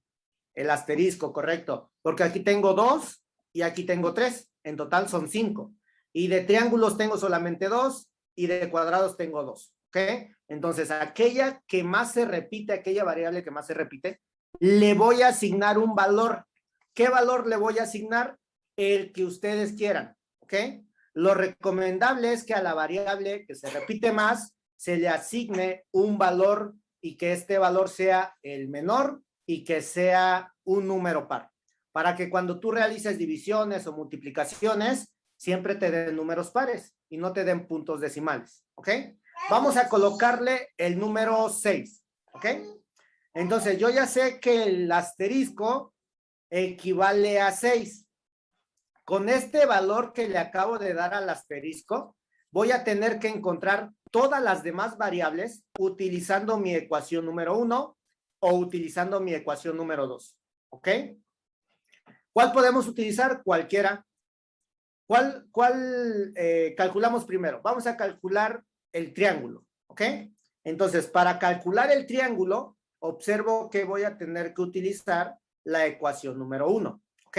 Speaker 1: El asterisco, correcto. Porque aquí tengo 2 y aquí tengo 3. En total son 5. Y de triángulos tengo solamente 2 y de cuadrados tengo 2. ¿ok? Entonces, aquella que más se repite, aquella variable que más se repite, le voy a asignar un valor. ¿Qué valor le voy a asignar? El que ustedes quieran, ¿ok? Lo recomendable es que a la variable que se repite más, se le asigne un valor y que este valor sea el menor y que sea un número par. Para que cuando tú realices divisiones o multiplicaciones, siempre te den números pares y no te den puntos decimales, ¿ok? Vamos a colocarle el número 6, ¿ok? Entonces, yo ya sé que el asterisco equivale a 6. Con este valor que le acabo de dar al asterisco, voy a tener que encontrar todas las demás variables utilizando mi ecuación número 1 o utilizando mi ecuación número 2, ¿ok? ¿Cuál podemos utilizar? Cualquiera. ¿Cuál calculamos primero? Vamos a calcular el triángulo, ¿ok? Entonces, para calcular el triángulo, observo que voy a tener que utilizar la ecuación número 1, ¿ok?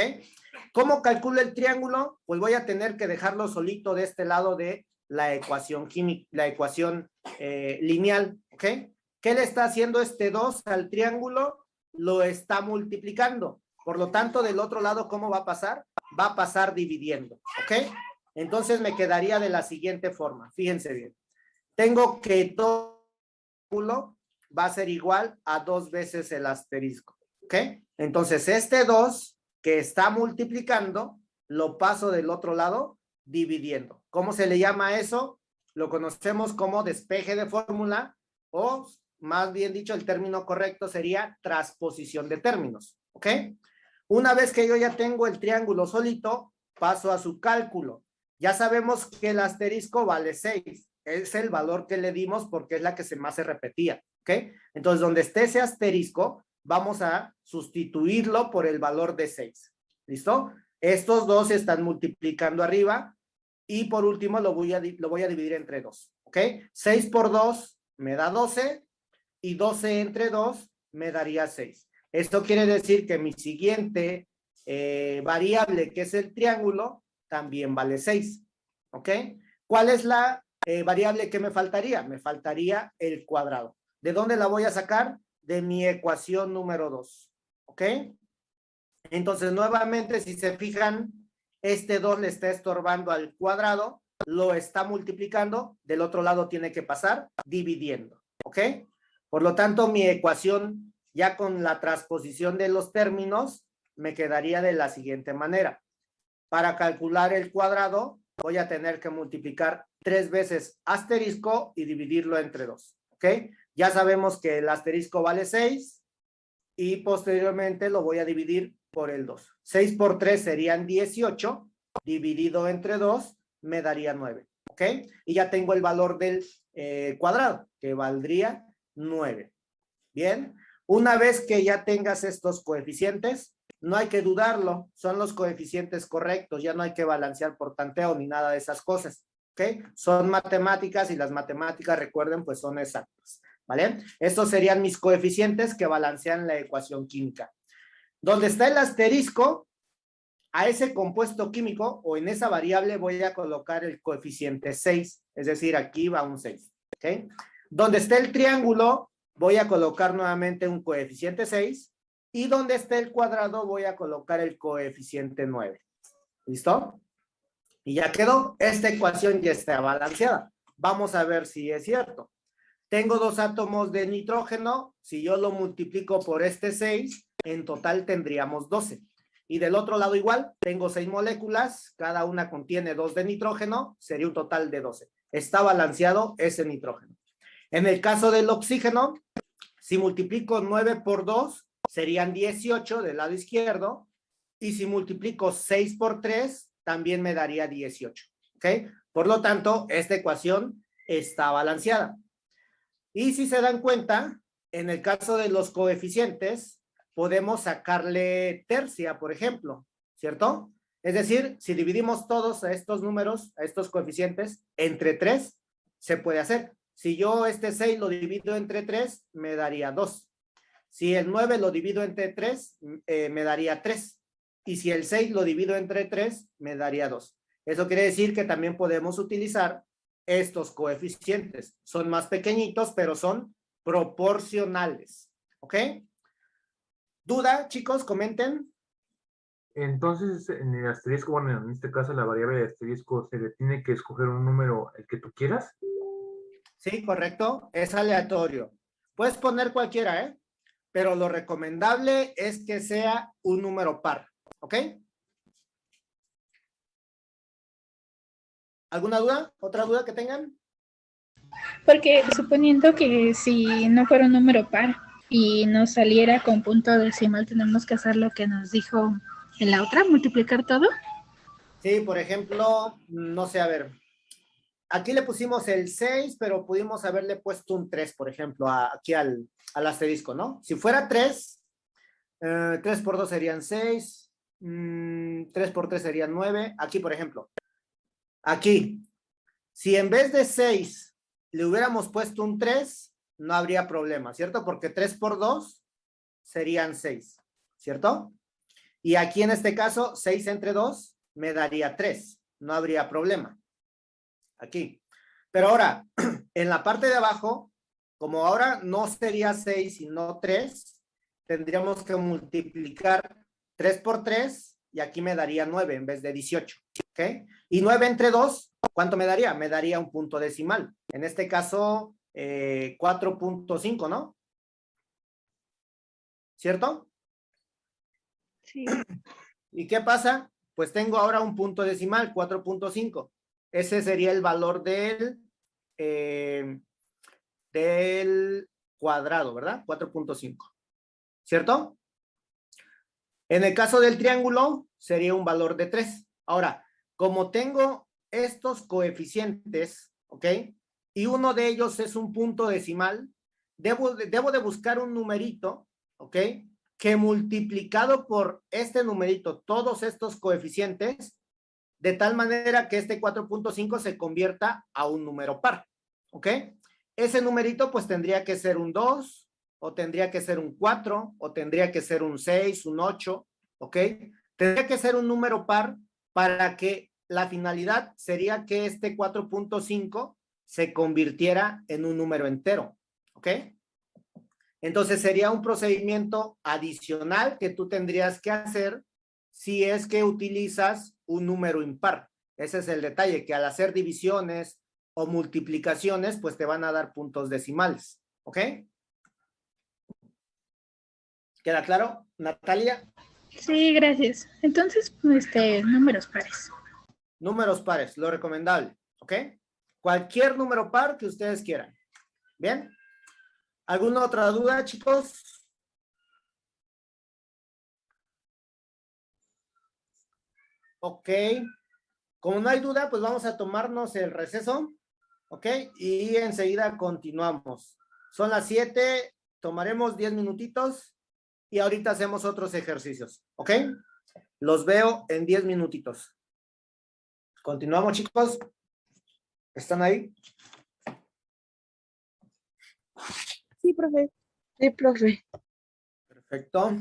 Speaker 1: ¿Cómo calculo el triángulo? Pues voy a tener que dejarlo solito de este lado de la ecuación química, la ecuación lineal, ¿ok? ¿Qué le está haciendo este 2 al triángulo? Lo está multiplicando. Por lo tanto, del otro lado, ¿cómo va a pasar? Va a pasar dividiendo, ¿ok? Entonces me quedaría de la siguiente forma. Fíjense bien. Tengo que todo triángulo va a ser igual a 2 veces el asterisco, ¿ok? Entonces, este 2 que está multiplicando, lo paso del otro lado dividiendo. ¿Cómo se le llama eso? Lo conocemos como despeje de fórmula o, más bien dicho, el término correcto sería transposición de términos, ¿ok? Una vez que yo ya tengo el triángulo solito, paso a su cálculo. Ya sabemos que el asterisco vale 6. Es el valor que le dimos porque es la que más se repetía, ¿ok? Entonces, donde esté ese asterisco, vamos a sustituirlo por el valor de 6. ¿Listo? Estos dos se están multiplicando arriba y por último lo voy a dividir entre 2. ¿Ok? 6 por 2 me da 12 y 12 entre 2 me daría 6. Esto quiere decir que mi siguiente variable, que es el triángulo, también vale 6. ¿Ok? ¿Cuál es la variable que me faltaría? Me faltaría el cuadrado. ¿De dónde la voy a sacar? De mi ecuación número 2, ¿ok? Entonces, nuevamente, si se fijan, este 2 le está estorbando al cuadrado, lo está multiplicando, del otro lado tiene que pasar dividiendo, ¿ok? Por lo tanto, mi ecuación, ya con la transposición de los términos, me quedaría de la siguiente manera. Para calcular el cuadrado, voy a tener que multiplicar 3 veces asterisco y dividirlo entre 2, ¿ok? Ya sabemos que el asterisco vale 6 y posteriormente lo voy a dividir por el 2. 6 por 3 serían 18, dividido entre 2 me daría 9, ¿ok? Y ya tengo el valor del cuadrado, que valdría 9. Bien, una vez que ya tengas estos coeficientes, no hay que dudarlo, son los coeficientes correctos, ya no hay que balancear por tanteo ni nada de esas cosas, ¿ok? Son matemáticas y las matemáticas, recuerden, pues son exactas. ¿Vale? Estos serían mis coeficientes que balancean la ecuación química. Donde está el asterisco, a ese compuesto químico o en esa variable voy a colocar el coeficiente 6, es decir, aquí va un 6. ¿Ok? Donde está el triángulo, voy a colocar nuevamente un coeficiente 6 y donde está el cuadrado voy a colocar el coeficiente 9. ¿Listo? Y ya quedó. Esta ecuación ya está balanceada. Vamos a ver si es cierto. Tengo 2 átomos de nitrógeno, si yo lo multiplico por este 6, en total tendríamos 12. Y del otro lado igual, tengo 6 moléculas, cada una contiene 2 de nitrógeno, sería un total de 12. Está balanceado ese nitrógeno. En el caso del oxígeno, si multiplico 9 por 2, serían 18 del lado izquierdo, y si multiplico 6 por 3, también me daría 18. ¿Ok? Por lo tanto, esta ecuación está balanceada. Y si se dan cuenta, en el caso de los coeficientes, podemos sacarle tercia, por ejemplo, ¿cierto? Es decir, si dividimos todos a estos números, a estos coeficientes, entre 3, se puede hacer. Si yo este 6 lo divido entre 3, me daría 2. Si el 9 lo divido entre 3, me daría 3. Y si el 6 lo divido entre 3, me daría 2. Eso quiere decir que también podemos utilizar estos coeficientes. Son más pequeñitos, pero son proporcionales. ¿Ok? ¿Duda, chicos? Comenten.
Speaker 5: Entonces, en el asterisco, bueno, en este caso la variable de asterisco, se le tiene que escoger un número el que tú quieras.
Speaker 1: Sí, correcto. Es aleatorio. Puedes poner cualquiera, ¿eh? Pero lo recomendable es que sea un número par. ¿Ok? ¿Alguna duda? ¿Otra duda que tengan?
Speaker 2: Porque suponiendo que si no fuera un número par y nos saliera con punto decimal, tenemos que hacer lo que nos dijo en la otra, multiplicar todo.
Speaker 1: Sí, por ejemplo, no sé, a ver. Aquí le pusimos el 6, pero pudimos haberle puesto un 3, por ejemplo, aquí al asterisco, ¿no? Si fuera 3, 3 por 2 serían 6, 3 por 3 serían 9. Aquí, por ejemplo, aquí, si en vez de 6 le hubiéramos puesto un 3, no habría problema, ¿cierto? Porque 3 por 2 serían 6, ¿cierto? Y aquí en este caso, 6 entre 2 me daría 3, no habría problema. Aquí. Pero ahora, en la parte de abajo, como ahora no sería 6, sino 3, tendríamos que multiplicar 3 por 3 y aquí me daría 9 en vez de 18. ¿Ok? Y 9 entre 2, ¿cuánto me daría? Me daría un punto decimal. En este caso, 4.5, ¿no? ¿Cierto?
Speaker 3: Sí.
Speaker 1: ¿Y qué pasa? Pues tengo ahora un punto decimal, 4.5. Ese sería el valor del cuadrado, ¿verdad? 4.5. ¿Cierto? En el caso del triángulo, sería un valor de 3. Ahora, como tengo estos coeficientes, ¿ok? Y uno de ellos es un punto decimal, debo de buscar un numerito, ¿ok? Que multiplicado por este numerito, todos estos coeficientes, de tal manera que este 4.5 se convierta a un número par, ¿ok? Ese numerito pues tendría que ser un 2, o tendría que ser un 4, o tendría que ser un 6, un 8, ¿ok? Tendría que ser un número par para que la finalidad sería que este 4.5 se convirtiera en un número entero, ¿ok? Entonces sería un procedimiento adicional que tú tendrías que hacer si es que utilizas un número impar. Ese es el detalle, que al hacer divisiones o multiplicaciones, pues te van a dar puntos decimales. ¿Ok? ¿Queda claro, Natalia?
Speaker 2: Sí, gracias. Entonces, números pares.
Speaker 1: Números pares, lo recomendable. ¿Ok? Cualquier número par que ustedes quieran. ¿Bien? ¿Alguna otra duda, chicos? Ok. Como no hay duda, pues vamos a tomarnos el receso, ¿ok? Y enseguida continuamos. Son las 7, tomaremos 10 minutitos y ahorita hacemos otros ejercicios, ¿ok? Los veo en 10 minutitos. Continuamos, chicos. ¿Están ahí?
Speaker 3: Sí, profe. Sí, profe.
Speaker 1: Perfecto.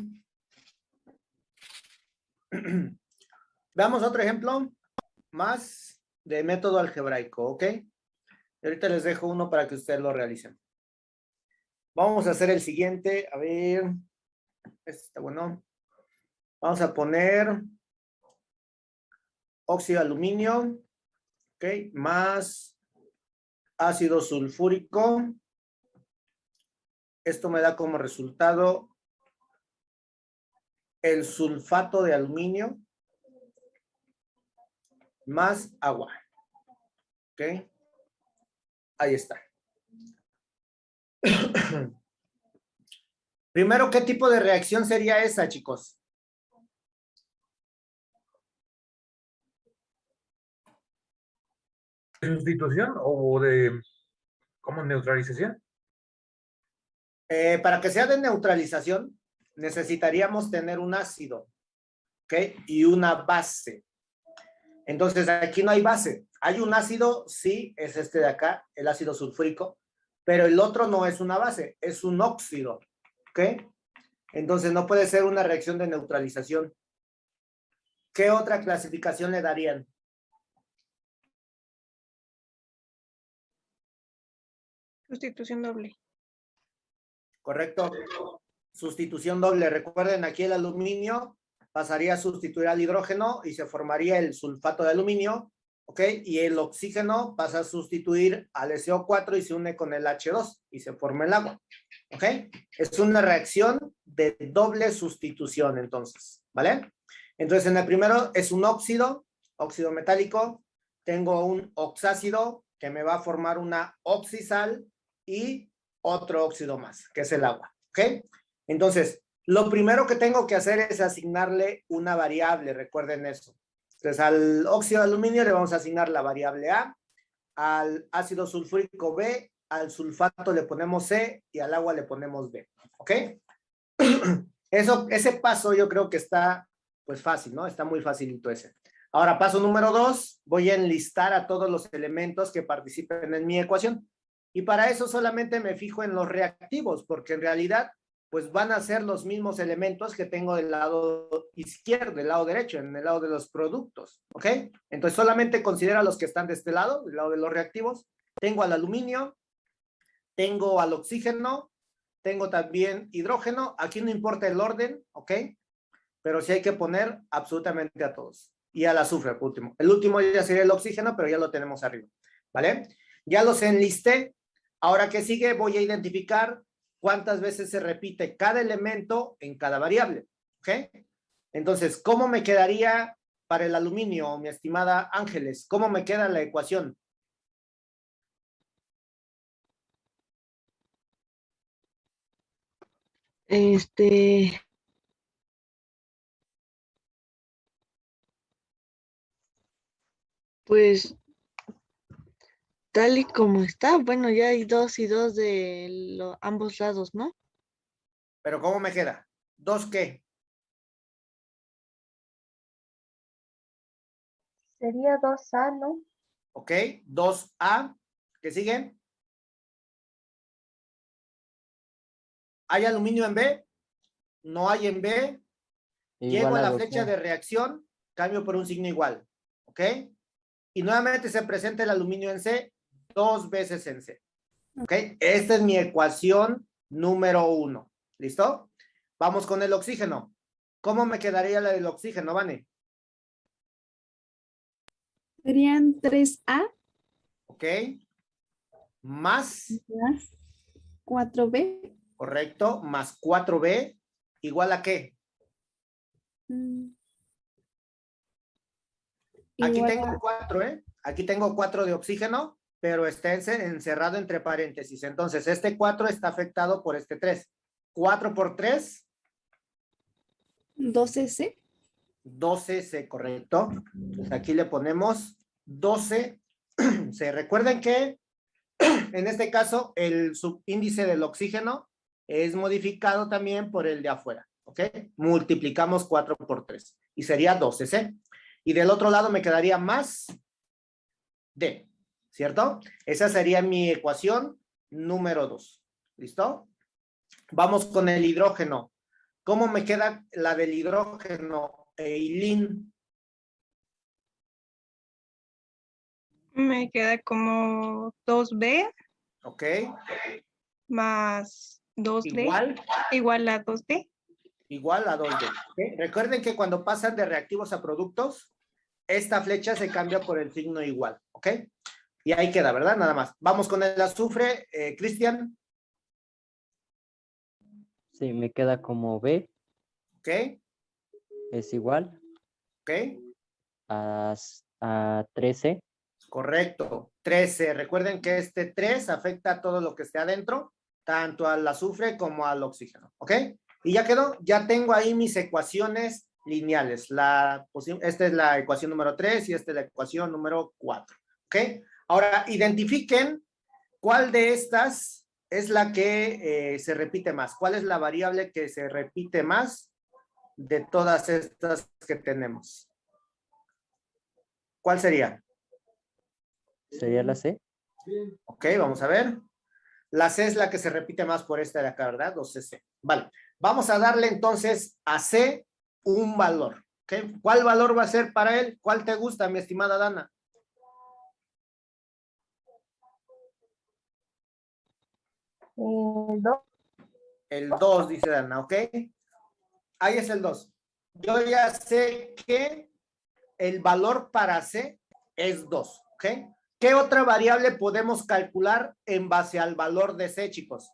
Speaker 1: Veamos otro ejemplo más de método algebraico, ¿ok? Y ahorita les dejo uno para que ustedes lo realicen. Vamos a hacer el siguiente. A ver. Este está bueno. Vamos a poner óxido de aluminio, ¿ok? Más ácido sulfúrico. Esto me da como resultado el sulfato de aluminio más agua. ¿Ok? Ahí está. Primero, ¿qué tipo de reacción sería esa, chicos?
Speaker 5: ¿Sustitución o de como neutralización?
Speaker 1: Para que sea de neutralización, necesitaríamos tener un ácido, ¿ok? Y una base. Entonces, aquí no hay base. Hay un ácido, sí, es este de acá, el ácido sulfúrico, pero el otro no es una base, es un óxido, ¿ok? Entonces, no puede ser una reacción de neutralización. ¿Qué otra clasificación le darían?
Speaker 6: Sustitución doble.
Speaker 1: Correcto. Sustitución doble. Recuerden, aquí el aluminio pasaría a sustituir al hidrógeno y se formaría el sulfato de aluminio, ¿ok? Y el oxígeno pasa a sustituir al SO4 y se une con el H2 y se forma el agua, ¿ok? Es una reacción de doble sustitución, entonces, ¿vale? Entonces, en el primero es un óxido metálico. Tengo un oxácido que me va a formar una oxisal y otro óxido más, que es el agua, ¿ok? Entonces, lo primero que tengo que hacer es asignarle una variable, recuerden eso. Entonces, al óxido de aluminio le vamos a asignar la variable A, al ácido sulfúrico B, al sulfato le ponemos C y al agua le ponemos B, ¿ok? Ese paso yo creo que está, pues fácil, ¿no? Está muy facilito ese. Ahora, paso número 2, voy a enlistar a todos los elementos que participen en mi ecuación. Y para eso solamente me fijo en los reactivos, porque en realidad, pues van a ser los mismos elementos que tengo del lado izquierdo, del lado derecho, en el lado de los productos, ¿ok? Entonces solamente considera los que están de este lado, del lado de los reactivos. Tengo al aluminio, tengo al oxígeno, tengo también hidrógeno. Aquí no importa el orden, ¿ok? Pero sí hay que poner absolutamente a todos. Y al azufre, por último. El último ya sería el oxígeno, pero ya lo tenemos arriba, ¿vale? Ya los enlisté. Ahora, ¿qué sigue? Voy a identificar cuántas veces se repite cada elemento en cada variable, ¿ok? Entonces, ¿cómo me quedaría para el aluminio, mi estimada Ángeles? ¿Cómo me queda la ecuación?
Speaker 3: Pues tal y como está, bueno, ya hay 2 y 2 de ambos lados, ¿no?
Speaker 1: ¿Pero cómo me queda? ¿Dos qué?
Speaker 9: Sería 2A, ¿no?
Speaker 1: ¿Ok? 2A. ¿Qué sigue? ¿Hay aluminio en B? No hay en B. Llego
Speaker 7: Igual
Speaker 1: a
Speaker 7: a
Speaker 1: la
Speaker 7: 2C.
Speaker 1: flecha de reacción, cambio por un signo igual, ¿ok? Y nuevamente se presenta el aluminio en C, 2 veces en C, ¿ok? Esta es mi ecuación número 1, ¿listo? Vamos con el oxígeno. ¿Cómo me quedaría la del oxígeno, Vane?
Speaker 4: Serían 3A
Speaker 1: ¿Ok? Más,
Speaker 4: más 4B.
Speaker 1: correcto, más 4B, ¿igual a qué? Aquí
Speaker 4: Igual
Speaker 1: tengo
Speaker 4: a
Speaker 1: 4, ¿eh? Aquí tengo 4 de oxígeno, pero está encerrado entre paréntesis. Entonces, este 4 está afectado por este 3. 4 por 3,
Speaker 4: 12C.
Speaker 1: 12C, correcto. Entonces, aquí le ponemos 12. Se recuerden que en este caso el subíndice del oxígeno es modificado también por el de afuera, ¿ok? Multiplicamos 4 por 3 y sería 12C. Y del otro lado me quedaría más D, ¿cierto? Esa sería mi ecuación número 2. ¿Listo? Vamos con el hidrógeno. ¿Cómo me queda la del hidrógeno, Eileen?
Speaker 6: Me queda como 2B
Speaker 1: ¿Ok?
Speaker 6: más 2D
Speaker 1: Igual,
Speaker 6: igual a 2D.
Speaker 1: igual a 2D. ¿Ok? Recuerden que cuando pasan de reactivos a productos, esta flecha se cambia por el signo igual, ¿ok? Y ahí queda, ¿verdad? Nada más. Vamos con el azufre, Cristian.
Speaker 7: Sí, me queda como B
Speaker 1: ¿Ok?
Speaker 7: es igual
Speaker 1: ¿Ok?
Speaker 7: a 13.
Speaker 1: Correcto. 13. Recuerden que este 3 afecta a todo lo que esté adentro, tanto al azufre como al oxígeno, ¿ok? Y ya quedó. Ya tengo ahí mis ecuaciones lineales. Esta es la ecuación número 3 y esta es la ecuación número 4, ¿ok? Ahora, identifiquen cuál de estas es la que se repite más. ¿Cuál es la variable que se repite más de todas estas que tenemos? ¿Cuál sería?
Speaker 7: ¿Sería la C?
Speaker 1: Ok, vamos a ver. La C es la que se repite más por esta de acá, ¿verdad? 2CC. Vale. Vamos a darle entonces a C un valor. ¿Okay? ¿Cuál valor va a ser para él? ¿Cuál te gusta, mi estimada Dana?
Speaker 9: 2.
Speaker 1: El 2, dice Dana, ¿ok? Ahí es el 2. Yo ya sé que el valor para C es 2, ¿ok? ¿Qué otra variable podemos calcular en base al valor de C, chicos?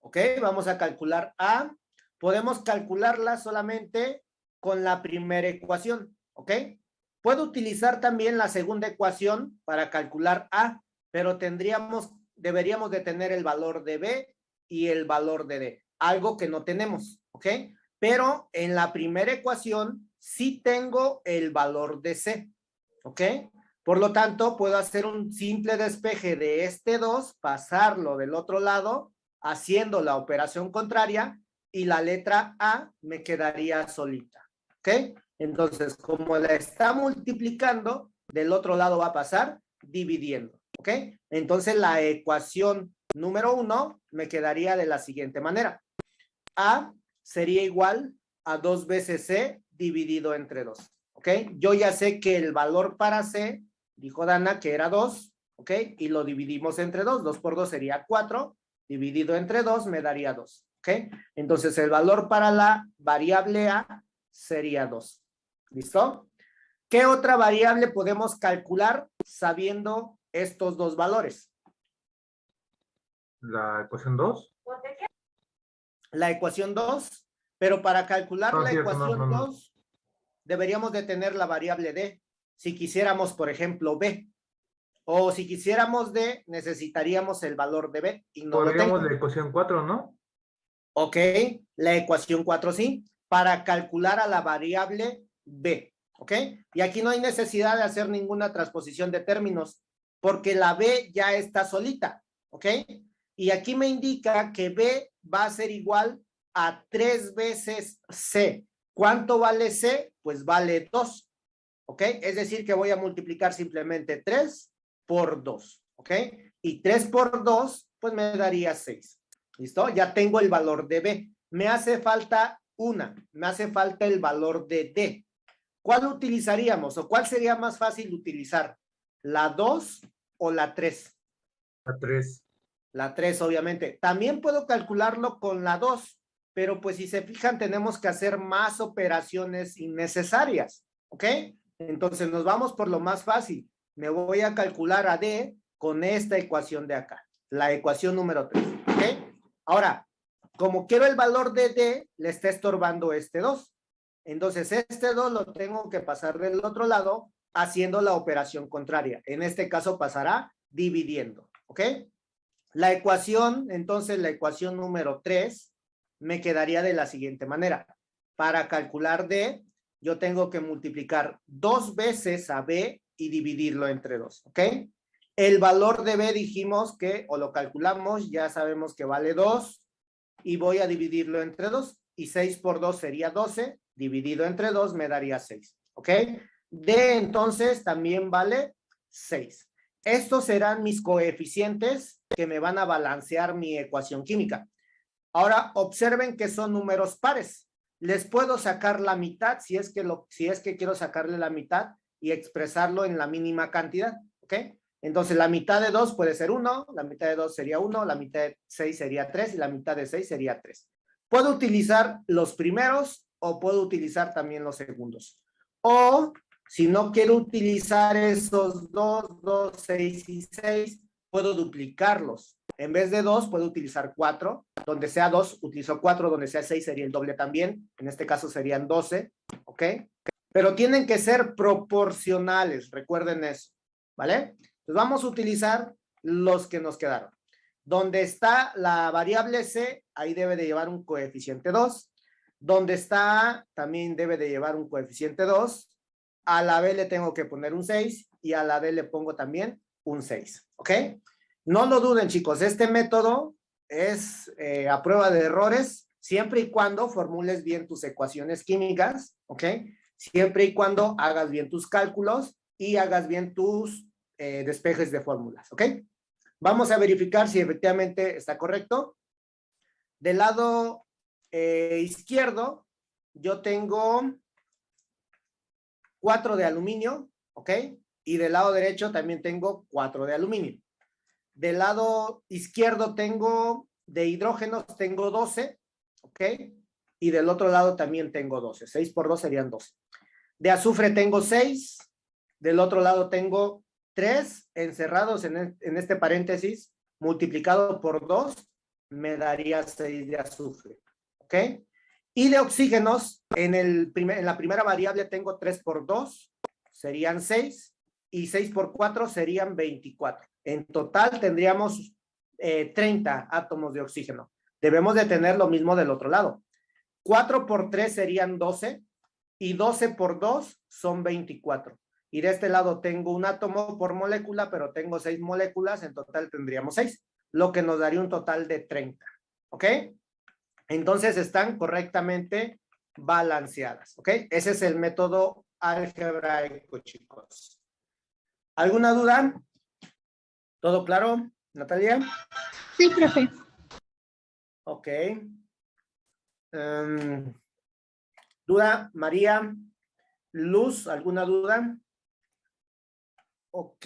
Speaker 1: Ok, vamos a calcular A. Podemos calcularla solamente con la primera ecuación, ¿ok? Puedo utilizar también la segunda ecuación para calcular A, pero deberíamos de tener el valor de B y el valor de D, algo que no tenemos, ¿ok? Pero en la primera ecuación sí tengo el valor de C, ¿ok? Por lo tanto, puedo hacer un simple despeje de este 2, pasarlo del otro lado, haciendo la operación contraria, y la letra A me quedaría solita, ¿ok? Entonces, como la está multiplicando, del otro lado va a pasar dividiendo, ¿ok? Entonces, la ecuación número 1 me quedaría de la siguiente manera. A sería igual a 2 veces C dividido entre 2, ¿ok? Yo ya sé que el valor para C, dijo Dana, que era 2, ¿ok? Y lo dividimos entre 2. 2 por 2 sería 4, dividido entre 2 me daría 2, ¿ok? Entonces, el valor para la variable A sería 2. ¿Listo? ¿Qué otra variable podemos calcular sabiendo estos dos valores?
Speaker 5: La ecuación 2.
Speaker 1: La ecuación 2, pero para calcular
Speaker 5: No,
Speaker 1: la
Speaker 5: cierto,
Speaker 1: ecuación
Speaker 5: no.
Speaker 1: 2, deberíamos de tener la variable D. Si quisiéramos, por ejemplo, B, o si quisiéramos D, necesitaríamos el valor de B y no lo
Speaker 5: Podríamos
Speaker 1: tengo.
Speaker 5: la ecuación 4, ¿no?
Speaker 1: Ok, la ecuación 4 sí, para calcular a la variable B, ¿ok? Y aquí no hay necesidad de hacer ninguna transposición de términos, porque la B ya está solita, ¿ok? Y aquí me indica que B va a ser igual a 3 veces C. ¿Cuánto vale C? Pues vale 2, ¿ok? Es decir, que voy a multiplicar simplemente 3 por 2, ¿ok? Y 3 por 2, pues me daría 6. ¿Listo? Ya tengo el valor de B. Me hace falta me hace falta el valor de D. ¿Cuál utilizaríamos o cuál sería más fácil utilizar? ¿La 2 o la 3?
Speaker 5: La 3.
Speaker 1: La 3, obviamente. También puedo calcularlo con la 2, pero pues si se fijan tenemos que hacer más operaciones innecesarias, ¿ok? Entonces nos vamos por lo más fácil. Me voy a calcular a D con esta ecuación de acá, la ecuación número 3, ¿ok? Ahora, como quiero el valor de D, le está estorbando este 2. Entonces, este 2 lo tengo que pasar del otro lado haciendo la operación contraria. En este caso pasará dividiendo, ¿ok? La ecuación, entonces la ecuación número 3 me quedaría de la siguiente manera. Para calcular D, yo tengo que multiplicar 2 veces a B y dividirlo entre 2, ¿ok? El valor de B dijimos que, o lo calculamos, ya sabemos que vale 2 y voy a dividirlo entre 2 y 6 por 2 sería 12, dividido entre 2 me daría 6, ¿ok? D entonces también vale 6. Estos serán mis coeficientes que me van a balancear mi ecuación química. Ahora observen que son números pares. Les puedo sacar la mitad si es que quiero sacarle la mitad y expresarlo en la mínima cantidad, ¿ok? Entonces la mitad de 2 puede ser 1, la mitad de 2 sería 1, la mitad de 6 sería 3 y la mitad de 6 sería 3. Puedo utilizar los primeros o puedo utilizar también los segundos. O si no quiero utilizar esos 2, 6 y 6, puedo duplicarlos. En vez de 2, puedo utilizar 4. Donde sea 2, utilizo 4. Donde sea 6, sería el doble también. En este caso serían 12. ¿Ok? Pero tienen que ser proporcionales. Recuerden eso. ¿Vale? Entonces vamos a utilizar los que nos quedaron. Donde está la variable C, ahí debe de llevar un coeficiente 2. Donde está A, también debe de llevar un coeficiente 2. A la B le tengo que poner un 6 y a la D le pongo también un 6. ¿Ok? No lo duden, chicos. Este método es a prueba de errores siempre y cuando formules bien tus ecuaciones químicas. ¿Ok? Siempre y cuando hagas bien tus cálculos y hagas bien tus despejes de fórmulas. ¿Ok? Vamos a verificar si efectivamente está correcto. Del lado izquierdo, yo tengo 4 de aluminio, ¿ok? y del lado derecho también tengo 4 de aluminio. Del lado izquierdo tengo de hidrógenos, tengo 12, ¿ok? Y del otro lado también tengo 12. 6 por 2 serían 12. De azufre tengo 6. Del otro lado tengo 3 encerrados en este paréntesis, multiplicado por 2, me daría 6 de azufre, ¿ok? Y de oxígenos, en la primera variable tengo 3 por 2, serían 6, y 6 por 4 serían 24. En total tendríamos 30 átomos de oxígeno. Debemos de tener lo mismo del otro lado. 4 por 3 serían 12, y 12 por 2 son 24. Y de este lado tengo un átomo por molécula, pero tengo 6 moléculas, en total tendríamos 6, lo que nos daría un total de 30. ¿Ok? Entonces están correctamente balanceadas. ¿Ok? Ese es el método algebraico, chicos. ¿Alguna duda? ¿Todo claro, Natalia?
Speaker 2: Sí, profe.
Speaker 1: Ok. ¿Duda, María? Luz, ¿alguna duda? Ok.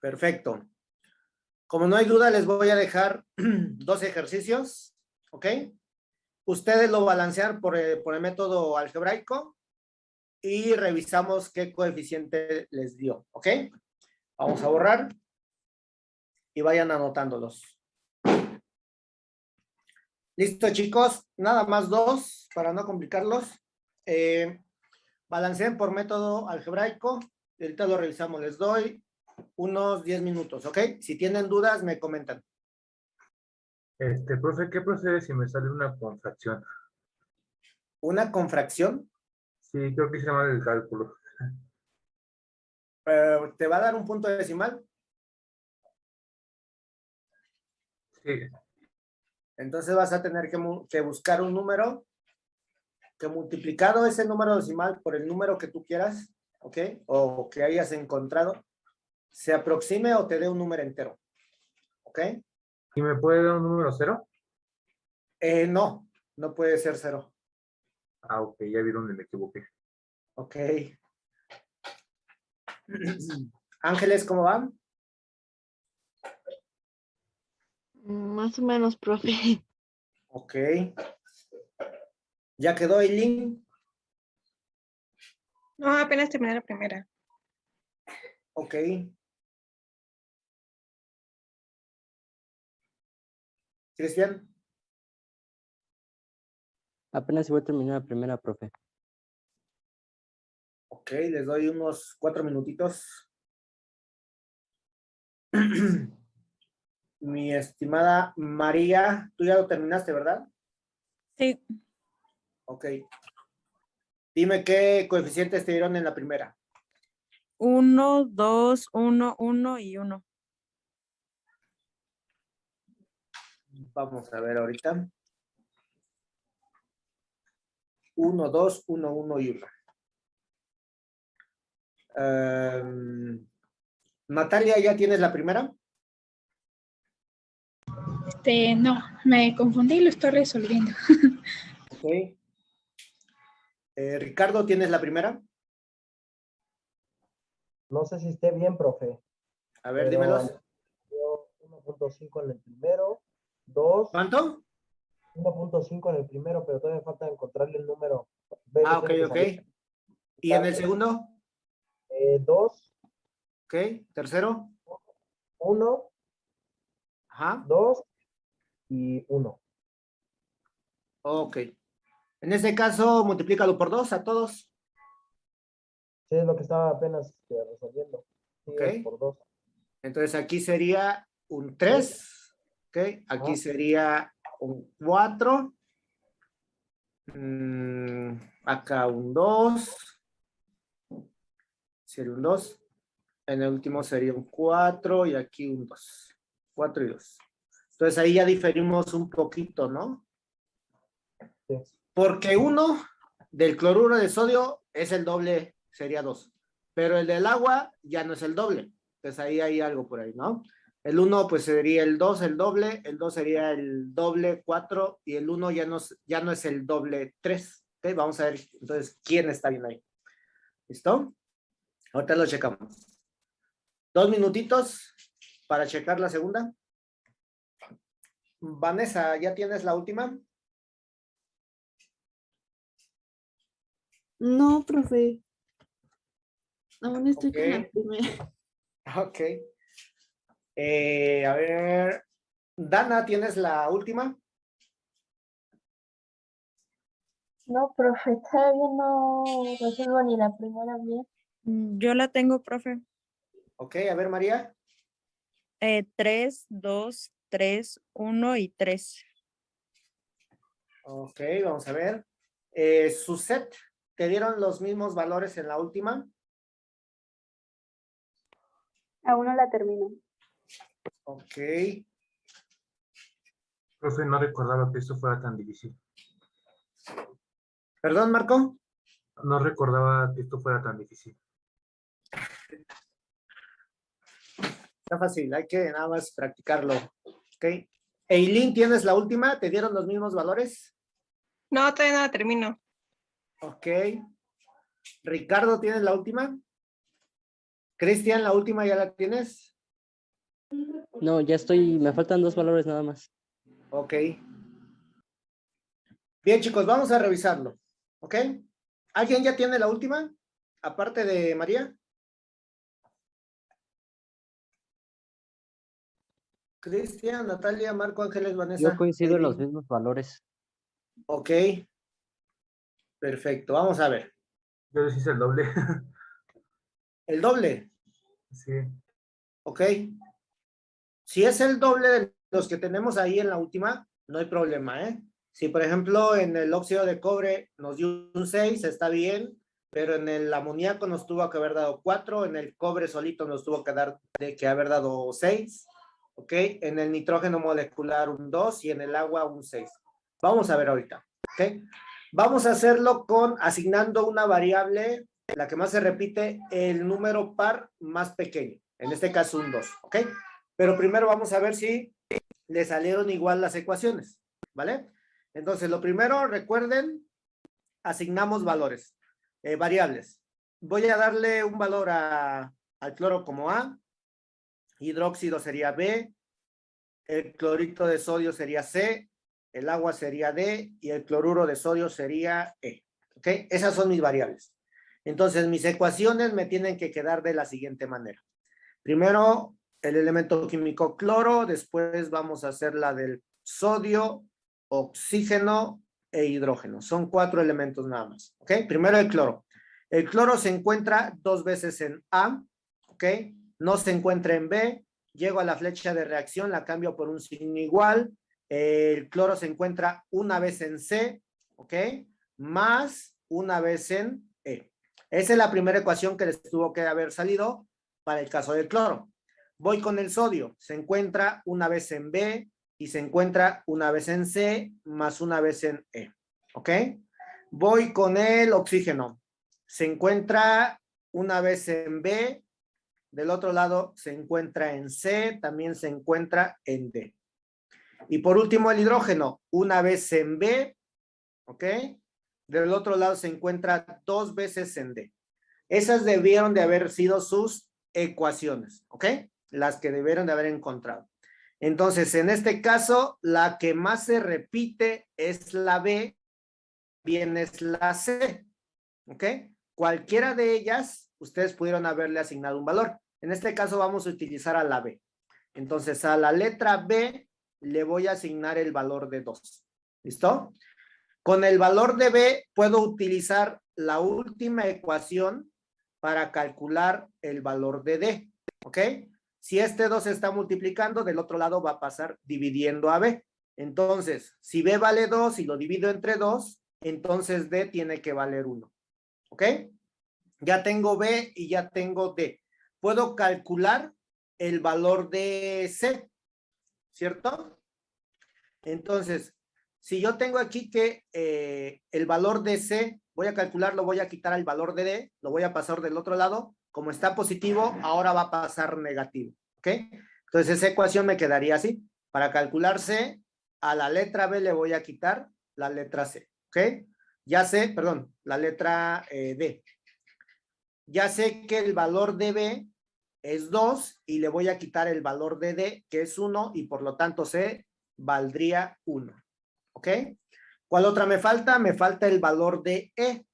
Speaker 1: Perfecto. Como no hay duda, les voy a dejar 2 ejercicios. ¿Ok? Ustedes lo balancean por el método algebraico y revisamos qué coeficiente les dio. ¿Ok? Vamos a borrar y vayan anotándolos. Listo, chicos. Nada más 2 para no complicarlos. Balanceen por método algebraico. Ahorita lo revisamos. Les doy unos 10 minutos, ¿ok? Si tienen dudas, me comentan.
Speaker 5: Profe, ¿qué procede si me sale una contracción?
Speaker 1: ¿Una confracción?
Speaker 5: Sí, creo que se llama el cálculo.
Speaker 1: ¿Te va a dar un punto decimal?
Speaker 5: Sí.
Speaker 1: Entonces vas a tener que buscar un número que multiplicado ese número decimal por el número que tú quieras, ¿ok? O que hayas encontrado, se aproxime o te dé un número entero, ¿ok?
Speaker 5: ¿Y me puede dar un número 0?
Speaker 1: No, no puede ser 0.
Speaker 5: Ah, ok, ya vi dónde me equivoqué.
Speaker 1: Ok. Ángeles, ¿cómo van?
Speaker 3: Más o menos, profe.
Speaker 1: Ok. ¿Ya quedó el link?
Speaker 6: No, apenas terminé la primera.
Speaker 1: Ok. Cristian.
Speaker 7: Apenas voy a terminar la primera, profe.
Speaker 1: Ok, les doy unos 4 minutitos. Mi estimada María, tú ya lo terminaste, ¿verdad?
Speaker 6: Sí.
Speaker 1: Ok. Dime qué coeficientes te dieron en la primera.
Speaker 6: 1, 2, 1, 1 y 1.
Speaker 1: Vamos a ver ahorita. 1, 2, 1, 1 y 1. Natalia, ¿ya tienes la primera?
Speaker 2: No, me confundí y lo estoy resolviendo.
Speaker 1: Ok. Ricardo, ¿tienes la primera?
Speaker 8: No sé si esté bien, profe.
Speaker 1: A ver,
Speaker 8: Pero
Speaker 1: dímelos.
Speaker 8: 1.5 en el primero, 2,
Speaker 1: ¿Cuánto?
Speaker 8: 1.5 en el primero, pero todavía falta encontrarle el número. B
Speaker 1: Ah,
Speaker 8: me
Speaker 1: ok,
Speaker 8: tiene que
Speaker 1: ok.
Speaker 8: salir.
Speaker 1: ¿Y en el segundo?
Speaker 8: 2,
Speaker 1: Ok. ¿Tercero?
Speaker 8: 1,
Speaker 1: Ajá.
Speaker 8: 2 y 1.
Speaker 1: Ok. En este caso, multiplícalo por 2 a todos.
Speaker 8: Sí, es lo que estaba apenas resolviendo. Sí,
Speaker 1: Ok.
Speaker 8: es por 2.
Speaker 1: Entonces aquí sería un 3. Ok. Aquí
Speaker 8: Ajá.
Speaker 1: sería un 4. Acá un 2. Sería un 2. En el último sería un 4 y aquí un 2. 4 y 2. Entonces ahí ya diferimos un poquito, ¿no?
Speaker 8: Sí.
Speaker 1: Porque 1 del cloruro de sodio es el doble, sería 2. Pero el del agua ya no es el doble. Entonces ahí hay algo por ahí, ¿no? El 1 pues sería el 2, el doble. El 2 sería el doble, 4. Y el 1 ya no es el doble, 3. ¿Okay? Vamos a ver entonces quién está bien ahí. ¿Listo? Ahorita lo checamos. 2 minutitos para checar la segunda. Vanessa, ¿ya tienes la última?
Speaker 4: No, profe. Aún estoy
Speaker 1: Ok.
Speaker 4: con la primera.
Speaker 1: Ok. A ver. Dana, ¿tienes la última?
Speaker 9: No, profe, todavía no resuelvo ni la primera bien.
Speaker 6: Yo la tengo, profe.
Speaker 1: Ok, a ver, María.
Speaker 6: 3, 2, 3, 1 y 3.
Speaker 1: Ok, vamos a ver. Suset, ¿te dieron los mismos valores en la última?
Speaker 4: Aún no la termino.
Speaker 1: Ok.
Speaker 5: Profe, no recordaba que esto fuera tan difícil.
Speaker 1: ¿Perdón, Marco?
Speaker 5: No recordaba que esto fuera tan difícil.
Speaker 1: Está fácil, hay que nada más practicarlo. Ok. Eileen, ¿tienes la última? ¿Te dieron los mismos valores?
Speaker 10: No, todavía no la termino.
Speaker 1: Ok. Ricardo, ¿tienes la última? Cristian, ¿la última ya la tienes?
Speaker 7: No, ya estoy, me faltan 2 valores nada más.
Speaker 1: Ok. Bien, chicos, vamos a revisarlo. ¿Ok? ¿Alguien ya tiene la última? Aparte de María. Cristian, Natalia, Marco, Ángeles, Vanessa.
Speaker 7: Yo coincido en los
Speaker 1: Eileen.
Speaker 7: mismos valores.
Speaker 1: Ok. Perfecto, vamos a ver.
Speaker 5: Yo les hice el doble.
Speaker 1: El doble.
Speaker 5: Sí.
Speaker 1: Ok. Si es el doble de los que tenemos ahí en la última, no hay problema, ¿eh? Si, por ejemplo, en el óxido de cobre nos dio un 6, está bien, pero en el amoníaco nos tuvo que haber dado 4, en el cobre solito nos tuvo que haber dado 6, ¿ok? En el nitrógeno molecular un 2 y en el agua un 6. Vamos a ver ahorita, ¿ok? Vamos a hacerlo asignando una variable, la que más se repite, el número par más pequeño, en este caso un 2, ¿ok? Pero primero vamos a ver si le salieron igual las ecuaciones, ¿vale? Entonces, lo primero, recuerden, asignamos valores, variables. Voy a darle un valor al cloro como A, hidróxido sería B, el clorito de sodio sería C, el agua sería D y el cloruro de sodio sería E, ¿ok? Esas son mis variables. Entonces, mis ecuaciones me tienen que quedar de la siguiente manera. Primero, el elemento químico cloro, después vamos a hacer la del sodio, oxígeno e hidrógeno. Son 4 elementos nada más, ¿ok? Primero el cloro. El cloro se encuentra 2 veces en A, ¿ok? No se encuentra en B. Llego a la flecha de reacción, la cambio por un signo igual. El cloro se encuentra una vez en C, ¿ok? Más una vez en E. Esa es la primera ecuación que les tuvo que haber salido para el caso del cloro. Voy con el sodio. Se encuentra una vez en B y se encuentra una vez en C más una vez en E. ¿Ok? Voy con el oxígeno. Se encuentra una vez en B. Del otro lado se encuentra en C. También se encuentra en D. Y por último el hidrógeno. Una vez en B. ¿Ok? Del otro lado se encuentra 2 veces en D. Esas debieron de haber sido sus ecuaciones, ¿ok? Las que debieron de haber encontrado. Entonces, en este caso, la que más se repite es la B, bien es la C, ¿ok? Cualquiera de ellas, ustedes pudieron haberle asignado un valor. En este caso, vamos a utilizar a la B. Entonces, a la letra B le voy a asignar el valor de 2. ¿Listo? Con el valor de B, puedo utilizar la última ecuación para calcular el valor de D, ¿ok? Si este 2 se está multiplicando, del otro lado va a pasar dividiendo a B. Entonces, si B vale 2 y lo divido entre 2, entonces D tiene que valer 1, ¿ok? Ya tengo B y ya tengo D. Puedo calcular el valor de C, ¿cierto? Entonces, si yo tengo aquí que el valor de C, voy a calcularlo, voy a quitar el valor de D, lo voy a pasar del otro lado, como está positivo, ahora va a pasar negativo, ¿ok? Entonces esa ecuación me quedaría así. Para calcular C, a la letra B le voy a quitar la letra C, ¿ok? Ya sé, perdón, la letra D. ya sé que el valor de B es 2 y le voy a quitar el valor de D, que es 1, y por lo tanto C valdría 1. ¿Ok? ¿Cuál otra me falta? Me falta el valor de E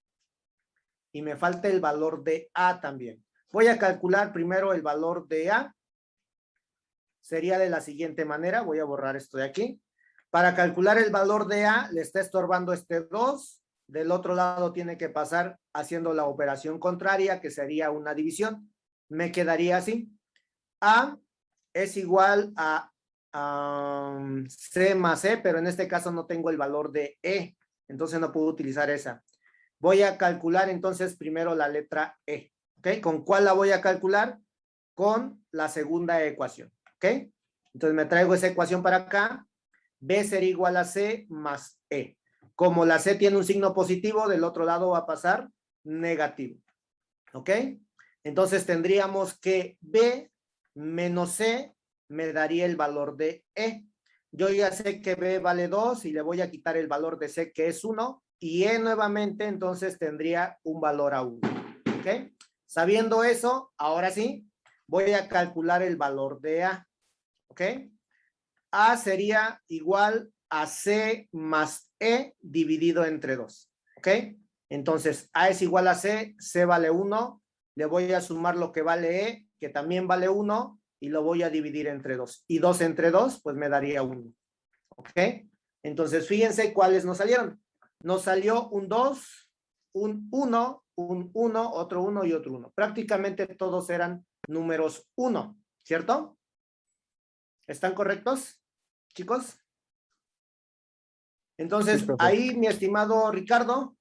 Speaker 1: y me falta el valor de A también. Voy a calcular primero el valor de A. Sería de la siguiente manera. Voy a borrar esto de aquí. Para calcular el valor de A, le está estorbando este 2. Del otro lado tiene que pasar haciendo la operación contraria, que sería una división. Me quedaría así. A es igual a C más E, pero en este caso no tengo el valor de E. Entonces no puedo utilizar esa. Voy a calcular entonces primero la letra E. ¿Ok? ¿Con cuál la voy a calcular? Con la segunda ecuación. ¿Ok? Entonces me traigo esa ecuación para acá. B sería igual a C más E. Como la C tiene un signo positivo, del otro lado va a pasar negativo. ¿Ok? Entonces tendríamos que B menos C me daría el valor de E. Yo ya sé que B vale 2 y le voy a quitar el valor de C, que es 1. Y E nuevamente, entonces tendría un valor a 1. ¿Ok? Sabiendo eso, ahora sí, voy a calcular el valor de A. ¿Ok? A sería igual a C más E dividido entre 2. ¿Ok? Entonces, A es igual a C, C vale 1. Le voy a sumar lo que vale E, que también vale 1, y lo voy a dividir entre 2. Y 2 entre 2, pues me daría 1. ¿Ok? Entonces, fíjense cuáles nos salieron. Nos salió un 2, un 1, un 1, otro 1 y otro 1. Prácticamente todos eran números 1, ¿cierto? ¿Están correctos, chicos? Entonces,
Speaker 7: Sí, profe.
Speaker 1: ahí, mi estimado Ricardo,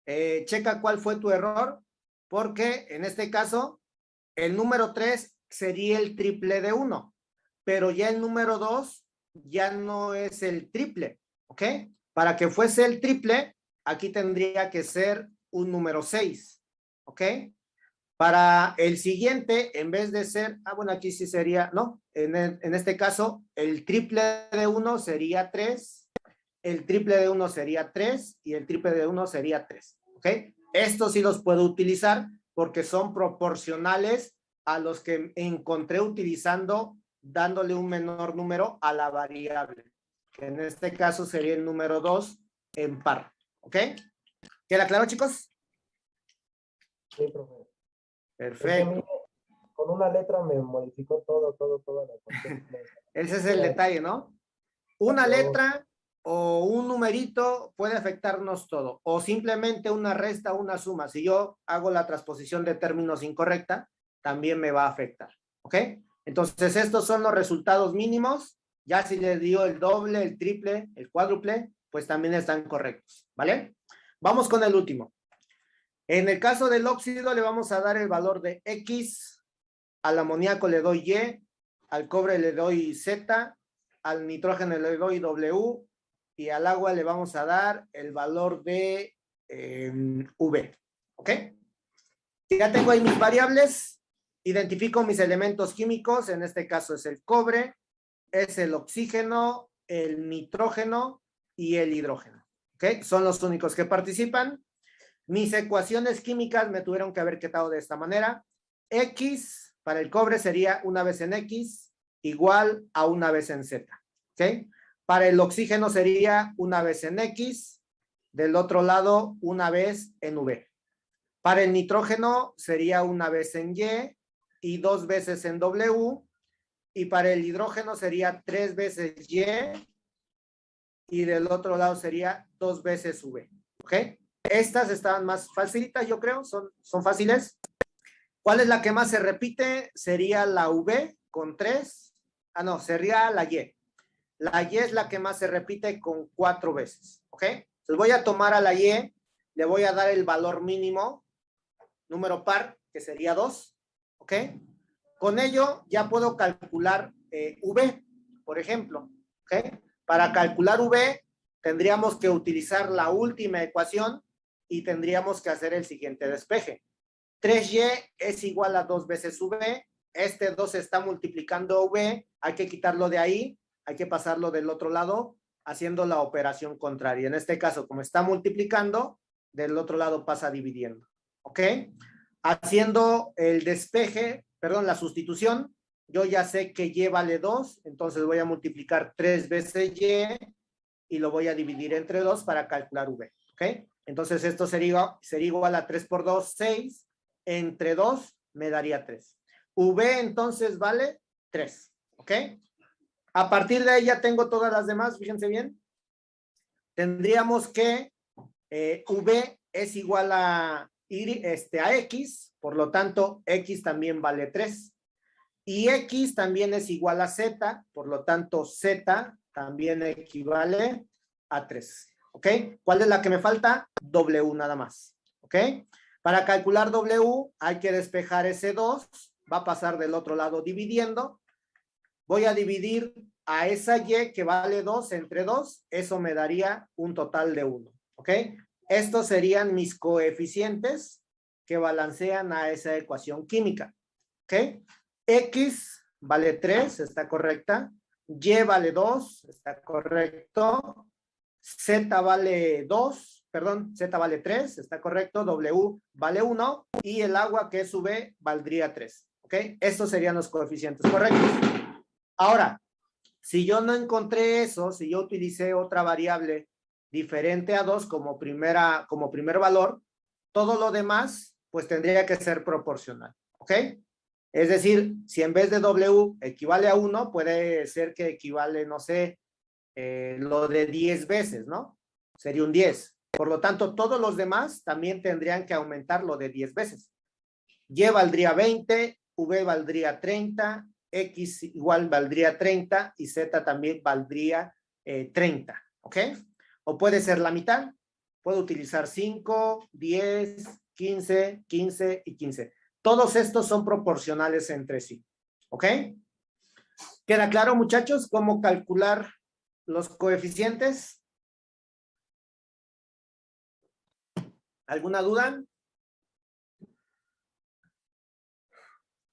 Speaker 1: checa cuál fue tu error, porque en este caso, el número 3 sería el triple de 1, pero ya el número 2 ya no es el triple, ¿ok? Para que fuese el triple, aquí tendría que ser un número 6, ¿ok? Para el siguiente, en vez de ser, bueno, aquí sí sería, no, en este caso, el triple de 1 sería 3, el triple de 1 sería 3 y el triple de 1 sería 3, ¿ok? Estos sí los puedo utilizar porque son proporcionales a los que encontré utilizando, dándole un menor número a la variable, que en este caso sería el número 2 en par, ¿ok? ¿Queda claro, chicos?
Speaker 8: Sí, profe.
Speaker 1: Perfecto.
Speaker 8: Con una letra me modificó toda la ecuación.
Speaker 1: Ese es el detalle, ¿no? Una letra o un numerito puede afectarnos todo, o simplemente una resta o una suma. Si yo hago la transposición de términos incorrecta, también me va a afectar, ¿ok? Entonces, estos son los resultados mínimos. Ya si les dio el doble, el triple, el cuádruple, pues también están correctos, ¿vale? Vamos con el último. En el caso del óxido le vamos a dar el valor de X, al amoníaco le doy Y, al cobre le doy Z, al nitrógeno le doy W y al agua le vamos a dar el valor de V. ¿Ok? Ya tengo ahí mis variables, identifico mis elementos químicos, en este caso es el cobre, es el oxígeno, el nitrógeno y el hidrógeno. ¿Ok? Son los únicos que participan. Mis ecuaciones químicas me tuvieron que haber quedado de esta manera. X para el cobre sería una vez en X igual a una vez en Z. ¿Ok? Para el oxígeno sería una vez en X, del otro lado una vez en V. Para el nitrógeno sería una vez en Y 2 veces en W. Y para el hidrógeno sería 3 veces Y del otro lado sería 2 veces V. ¿Ok? Estas estaban más facilitas, yo creo, son fáciles. ¿Cuál es la que más se repite? Sería la V con 3. No, sería la Y. La Y es la que más se repite con 4 veces, ¿ok? Entonces voy a tomar a la Y, le voy a dar el valor mínimo, número par, que sería 2, ¿ok? Con ello ya puedo calcular V, por ejemplo, ¿ok? Para calcular V tendríamos que utilizar la última ecuación y tendríamos que hacer el siguiente despeje. 3Y es igual a 2 veces V, este 2 está multiplicando V, hay que quitarlo de ahí, hay que pasarlo del otro lado haciendo la operación contraria. En este caso, como está multiplicando, del otro lado pasa dividiendo, ¿ok? haciendo el despeje, perdón, la sustitución, yo ya sé que y vale 2, entonces voy a multiplicar 3 veces y lo voy a dividir entre 2 para calcular v, ¿ok? Entonces esto sería igual a 3 por 2, 6, entre 2 me daría 3. V entonces vale 3, ¿ok? A partir de ahí ya tengo todas las demás, fíjense bien. Tendríamos que V es igual a X, por lo tanto, X también vale 3. Y X también es igual a Z, por lo tanto, Z también equivale a 3. ¿Ok? ¿Cuál es la que me falta? W nada más. ¿Ok? Para calcular W hay que despejar ese 2. Va a pasar del otro lado dividiendo. Voy a dividir a esa Y que vale 2 entre 2. Eso me daría un total de 1. ¿Ok? Estos serían mis coeficientes que balancean a esa ecuación química. ¿Ok? X vale 3, está correcta. Y vale 2, está correcto. Z vale 2, perdón, Z vale 3, está correcto. W vale 1 y el agua que es V valdría 3. ¿Ok? Estos serían los coeficientes correctos. Ahora, si yo no encontré eso, si yo utilicé otra variable diferente a 2 como primer valor, todo lo demás pues tendría que ser proporcional. ¿Ok? Es decir, si en vez de W equivale a 1, puede ser que equivale, no sé, lo de 10 veces, ¿no? Sería un 10. Por lo tanto, todos los demás también tendrían que aumentar lo de 10 veces. Y valdría 20, V valdría 30, X igual valdría 30 y Z también valdría 30, ¿ok? O puede ser la mitad. Puedo utilizar 5, 10, 15, 15 y 15. Todos estos son proporcionales entre sí, ¿ok? ¿Queda claro, muchachos, cómo calcular los coeficientes? ¿Alguna duda?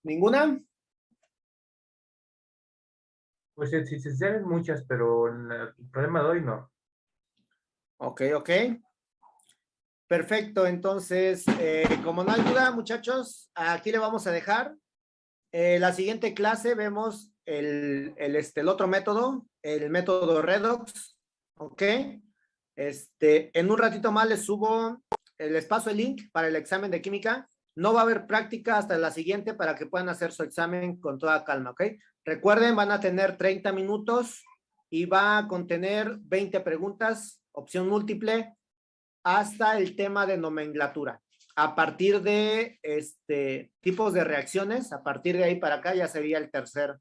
Speaker 1: ¿Ninguna?
Speaker 5: Pues si se tienen muchas, pero el problema de hoy no.
Speaker 1: Ok, ok. Perfecto, entonces, como no hay duda, muchachos, aquí le vamos a dejar. La siguiente clase vemos el otro método, el método Redox, ¿ok? En un ratito más les subo, les paso el link para el examen de química. No va a haber práctica hasta la siguiente para que puedan hacer su examen con toda calma, ¿ok? Recuerden, van a tener 30 minutos y va a contener 20 preguntas, opción múltiple, hasta el tema de nomenclatura. A partir de tipos de reacciones, a partir de ahí para acá ya sería el tercer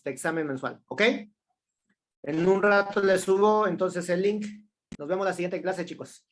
Speaker 1: examen mensual, ¿ok? En un rato les subo entonces el link. Nos vemos la siguiente clase, chicos.